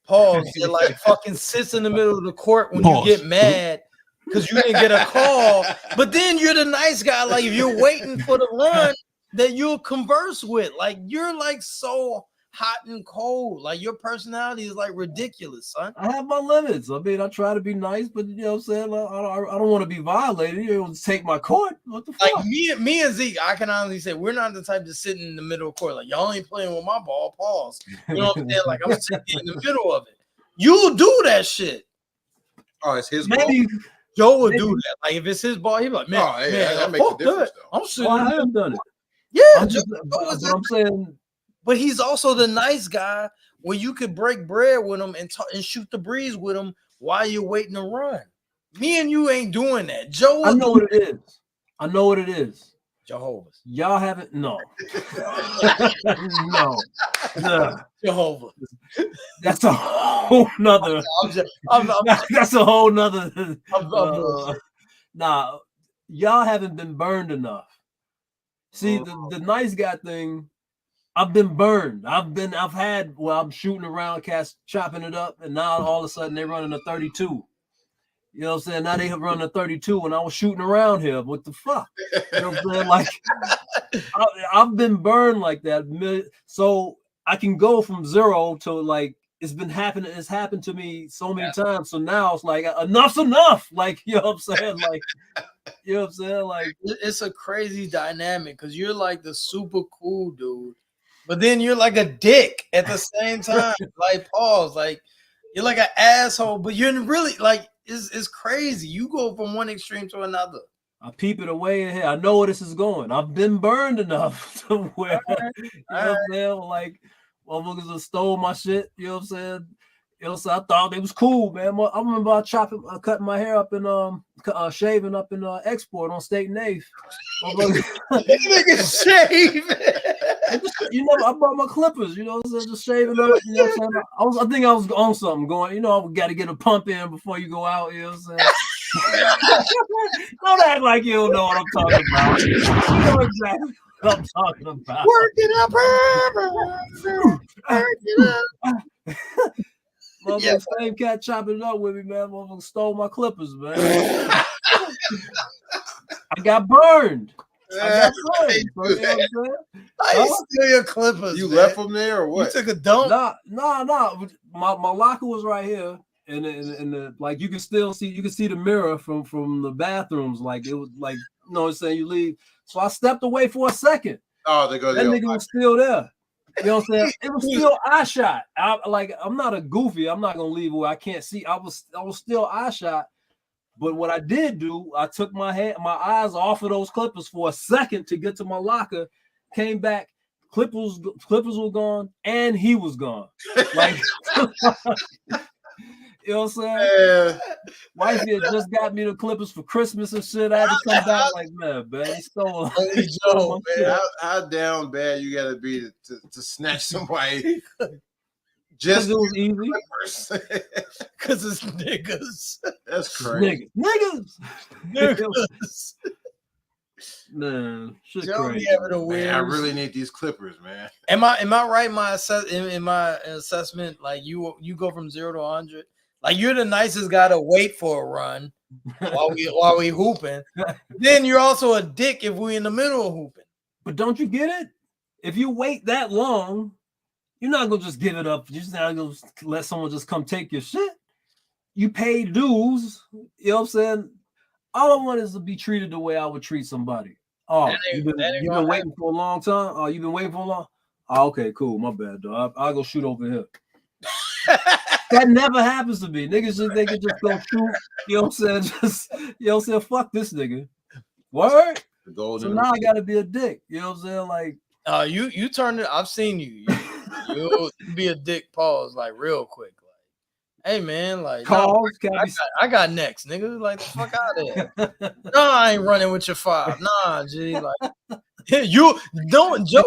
B: pause, that like fucking sits in the middle of the court when you get mad because you didn't get a call. But then you're the nice guy, like if you're waiting for the run that you'll converse with. Like you're like so hot and cold. Like your personality is like ridiculous, son.
A: I have my limits. I mean, I try to be nice, but you know what I'm saying? Like, I don't want to be violated. You don't take my court. What the fuck?
B: Like me and Zeke, I can honestly say we're not the type to sit in the middle of court. Like, y'all ain't playing with my ball, pause. You know what I'm saying? Like, I'm sitting in the middle of it. You'll do that shit.
C: Oh, it's his
B: maybe
C: ball?
B: Joe will do that. Like, if it's his ball, he'll be like, man,
C: that makes a difference, though.
B: I'm sitting
A: I have done it.
B: Yeah,
A: I'm saying.
B: But he's also the nice guy where you could break bread with him and shoot the breeze with him while you're waiting to run. Me and you ain't doing that. Joe,
A: I know what it is.
B: Jehovah's.
A: Y'all haven't? No. No.
B: Jehovah.
A: That's a whole nother. That's a whole nother. Nah, y'all haven't been burned enough. See, the nice guy thing. I've been burned. I'm shooting around, cats chopping it up, and now all of a sudden they're running a 32. You know what I'm saying? Now they running a 32 when I was shooting around here. What the fuck? You know what I'm saying? Like, I've been burned like that. So I can go from 0 to like it's happened to me so many times. So now it's like enough's enough. Like, you know what I'm saying? Like, you know what I'm saying? Like,
B: it's a crazy dynamic because you're like the super cool dude, but then you're like a dick at the same time. Like, pause. Like, you're like an asshole, but you're really like it's crazy. You go from one extreme to another.
A: I peep it away in here. I know where this is going. I've been burned enough to where, you know what I'm saying? Like, motherfuckers have stole my shit. You know what I'm saying? You know, so I thought they was cool, man. I remember cutting my hair up and shaving up in Export on State and 8th.
B: Nigga shave.
A: You know, I brought my clippers. You know what I'm saying? Just shaving up. You know what I'm saying? I think I was on something going. You know, I got to get a pump in before you go out. You know what I'm saying? Don't act like you don't know what I'm talking about. You know exactly what I'm talking about.
B: Work it up, work it up.
A: Motherfucker, same cat chopping it up with me, man. Motherfucker stole my clippers, man. I got burned. I got burned. You know what I'm saying?
B: I steal your clippers.
C: You
B: man.
C: left them there or what?
B: You took a dump?
A: Nah. My locker was right here. And the like you can still see the mirror from the bathrooms. Like it was like, you know what I'm saying, you leave. So I stepped away for a second.
C: Oh, they go.
A: That nigga was still there. You know what I'm saying? It was still eye shot. I'm not a goofy. I'm not gonna leave where I can't see. I was still eye shot. But what I did do, I took my eyes off of those clippers for a second to get to my locker, came back, clippers were gone, and he was gone. Like, you know what I'm saying? Wifey had just got me the clippers for Christmas and shit. I had to come back like, man, he stole
C: Joe, man. How down bad you gotta be to snatch somebody? Just
A: it was easy.
B: Because it's niggas.
C: That's crazy.
A: Niggas.
B: Man,
A: shit
B: crazy.
C: Man, I really need these clippers, man.
B: Am I right? In my assessment, like you go from 0 to 100. Like you're the nicest guy to wait for a run while we hooping. Then you're also a dick if we in the middle of hooping.
A: But don't you get it? If you wait that long, you're not gonna just give it up. You're just not gonna let someone just come take your shit. You pay dues. You know what I'm saying? All I want is to be treated the way I would treat somebody. Oh, you've been waiting for a long time. Oh, you've been waiting for a long. Oh, okay, cool. My bad, dog. I'll go shoot over here. That never happens to me. Niggas just they can just go shoot. You know what I'm saying? Just you know what I'm saying? Fuck this nigga. Word. So now I gotta be a dick. You know what I'm saying? Like,
B: you turned it. I've seen you. You be a dick. Pause like real quick. Like, hey man, like
A: calls.
B: I got next, nigga. Like the fuck out of there. No, I ain't running with your 5. Nah, G. Like you don't. Joe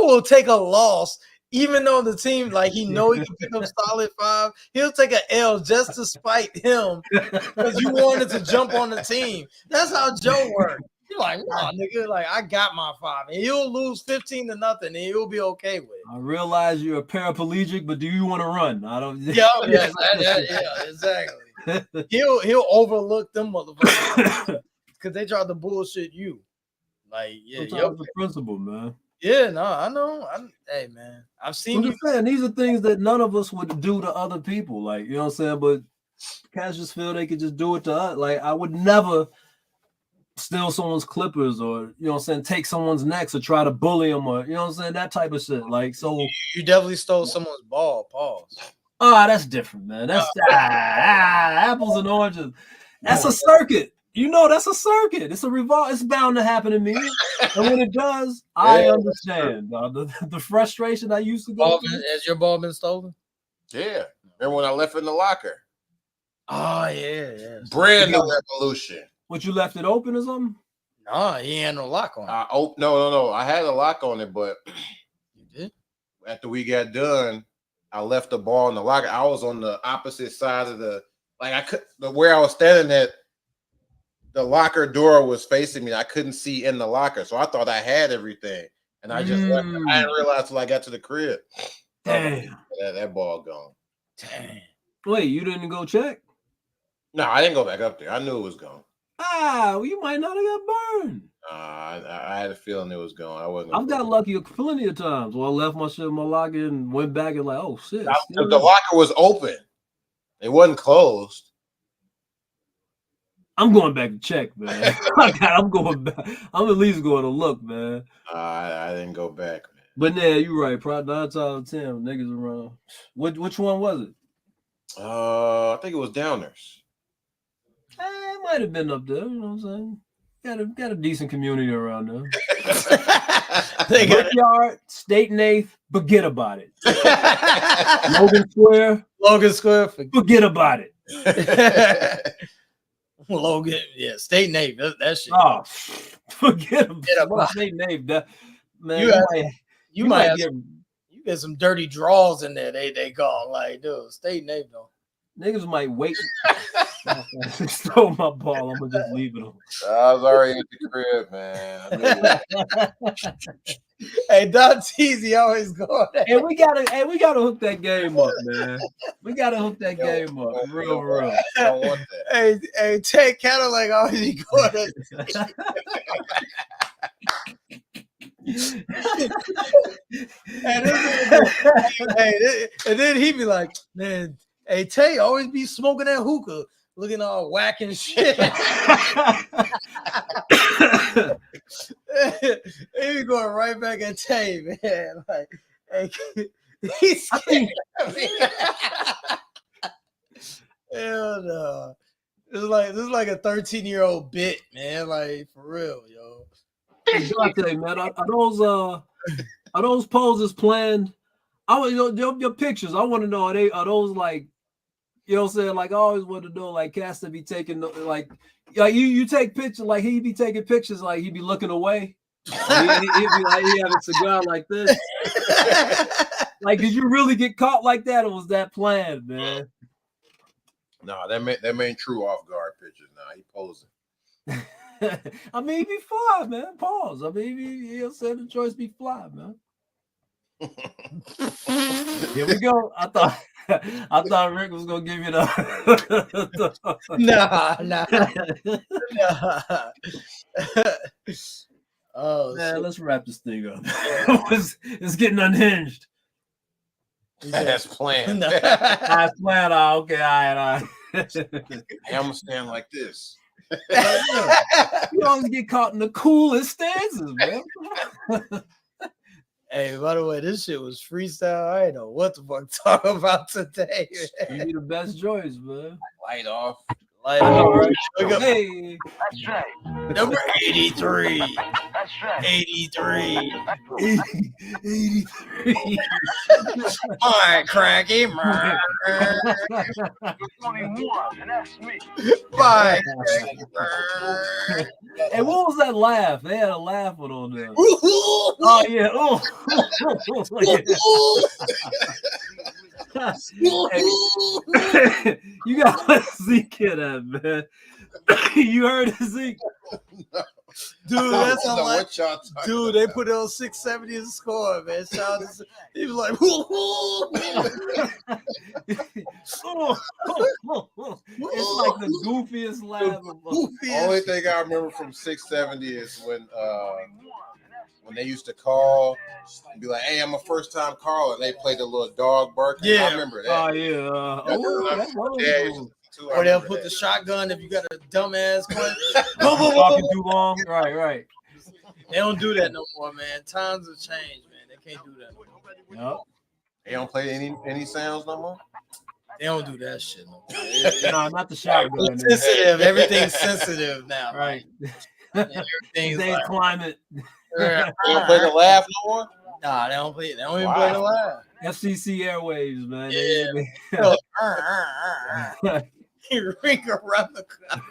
B: will take a loss. Even though the team, like he know he can pick up solid 5, he'll take an L just to spite him because you wanted to jump on the team. That's how Joe works. You're like, nah, nigga, like I got my 5, and he'll lose 15-0, and he'll be okay with it.
A: I realize you're a paraplegic, but do you want to run? I don't.
B: Yeah, exactly. He'll overlook them motherfuckers because they tried to bullshit you. Like, yeah,
A: sometimes the principle, man.
B: Yeah, no, I know. Hey, man, I've seen.
A: I'm just saying, these are things that none of us would do to other people. Like, you know what I'm saying? But cats just feel they could just do it to us. Like, I would never steal someone's clippers or, you know what I'm saying, take someone's necks or try to bully them or, you know what I'm saying, that type of shit. Like, so.
B: You definitely stole someone's ball. Pause.
A: Oh, that's different, man. That's apples and oranges. That's a circuit. You know, that's a circuit. It's a revolve. It's bound to happen to me. And when it does, I understand. The frustration I used to go through.
B: Has your ball been stolen?
C: Yeah. Remember when I left it in the locker?
B: Oh, yeah.
C: Brand new revolution.
A: What, you left it open or something?
B: No, he had no lock on it.
C: No. I had a lock on it, but
B: you did?
C: After we got done, I left the ball in the locker. I was on the opposite side of where I was standing at. The locker door was facing me. I couldn't see in the locker, so I thought I had everything, and I just left it. I didn't realize till I got to the crib.
A: Damn,
C: that ball gone.
B: Damn.
A: Wait, you didn't go check?
C: No, I didn't go back up there. I knew it was gone.
A: Well, you might not have got burned.
C: I had a feeling it was going. I wasn't.
A: I've got lucky plenty of times. Well, I left my shit in my locker and went back and like, oh shit.
C: The locker was open. It wasn't closed.
A: I'm going back to check, man. I'm going back. I'm at least going to look, man.
C: I didn't go back, man.
A: But yeah, you're right. Probably 9 times out of 10 niggas around. Which one was it?
C: I think it was Downers.
A: It might have been up there. You know what I'm saying? Got a decent community around there. Brickyard, State and 8th, forget about it. Logan Square, forget about it.
B: Logan, yeah, State and 8th, that shit.
A: Oh, forget about State and 8th. That, man, you might
B: get some dirty draws in there. They call like, dude, State and 8th though.
A: Niggas might wait. Stole my ball. I'm gonna just leave it on.
C: I was already at the crib, man.
B: Hey, Don Teasy always going.
A: Hey, we gotta hook that game up, man. We gotta hook that game up. Real.
C: I don't want that.
B: Hey, Ted Cadillac always be going. And then he be like, man, hey, Tay always be smoking that hookah, looking all whack and shit. He be going right back at Tay, man. Like, hey, he's scared of me. Hell no. This is like a 13-year-old bit, man. Like, for real, yo.
A: Exactly, man. Are those poses planned? Your pictures. I want to know, are those like, you know what I'm saying? Like, I always want to know, like, Cass to be taking, like you take pictures, like he be taking pictures, like he be looking away. He'd be like, he have a cigar like this. Like, did you really get caught like that, or was that planned, man?
C: No, that made true off guard pictures. Nah, he posing.
A: I mean, he be fly, man. Pause. I mean, he'll say the choice be fly, man. Here we go. I thought Rick was gonna give you the
B: Nah. Oh
A: man, let's wrap this thing up. It's getting unhinged.
C: That's planned.
A: I planned. Okay, all right.
C: Hey, I'm gonna stand like this.
A: You always get caught in the coolest stances, man.
B: Hey, by the way, this shit was freestyle. I ain't know what the fuck talk about today.
A: Man. You be the best choice, man.
C: Light off.
B: Like, right?
A: Hey,
D: That's right.
B: Number 83.
D: That's right.
B: 83.
A: 83.
B: All right, Cracky.
D: There's only one, and that's me.
B: Bye.
A: Hey, what was that laugh? They had a laugh on there. Oh yeah. Oh. Hey, you got to Zeke at that, man. You heard it, Zeke?
B: Dude, that's a lot. Dude, they put it on 670 as a score, man. He was like,
A: it's like the goofiest laugh.
C: Only thing I remember from 670 is when they used to call and be like, "Hey, I'm a first-time caller," and they played the little dog barking.
B: Yeah,
C: I remember that.
A: Oh yeah.
C: That's
B: or they'll put the shotgun if you got a dumbass question.
A: Talking too long. Right.
B: They don't do that no more, man. Times have changed, man. They can't do that no more.
A: Yep.
C: They don't play any sounds no more.
B: They don't do that shit no more.
A: No, not the shotgun.
B: Sensitive. Everything's sensitive now.
A: Right.
B: Everything's
A: Today's climate.
C: They don't play the laugh no more.
B: Nah, they don't play. They don't even play the laugh.
A: FCC Airwaves, man.
B: Yeah. Ring around the clock.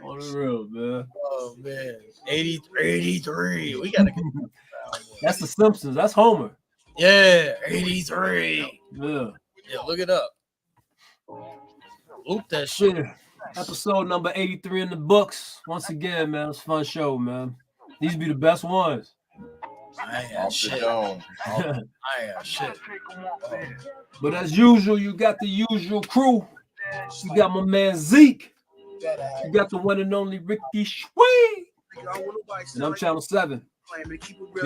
A: On the road, man.
B: Oh man, 83. We gotta get.
A: That's the Simpsons. That's Homer.
B: Yeah, 83.
A: Yeah.
B: Look it up. Oop that shit.
A: Yeah. Episode number 83 in the books. Once again, man, it's a fun show, man. These be the best ones.
B: I ain't got shit.
A: But as usual, you got the usual crew. You got my man Zeke. You got the one and only Ricky Shwee. And I'm Channel 7. Peace.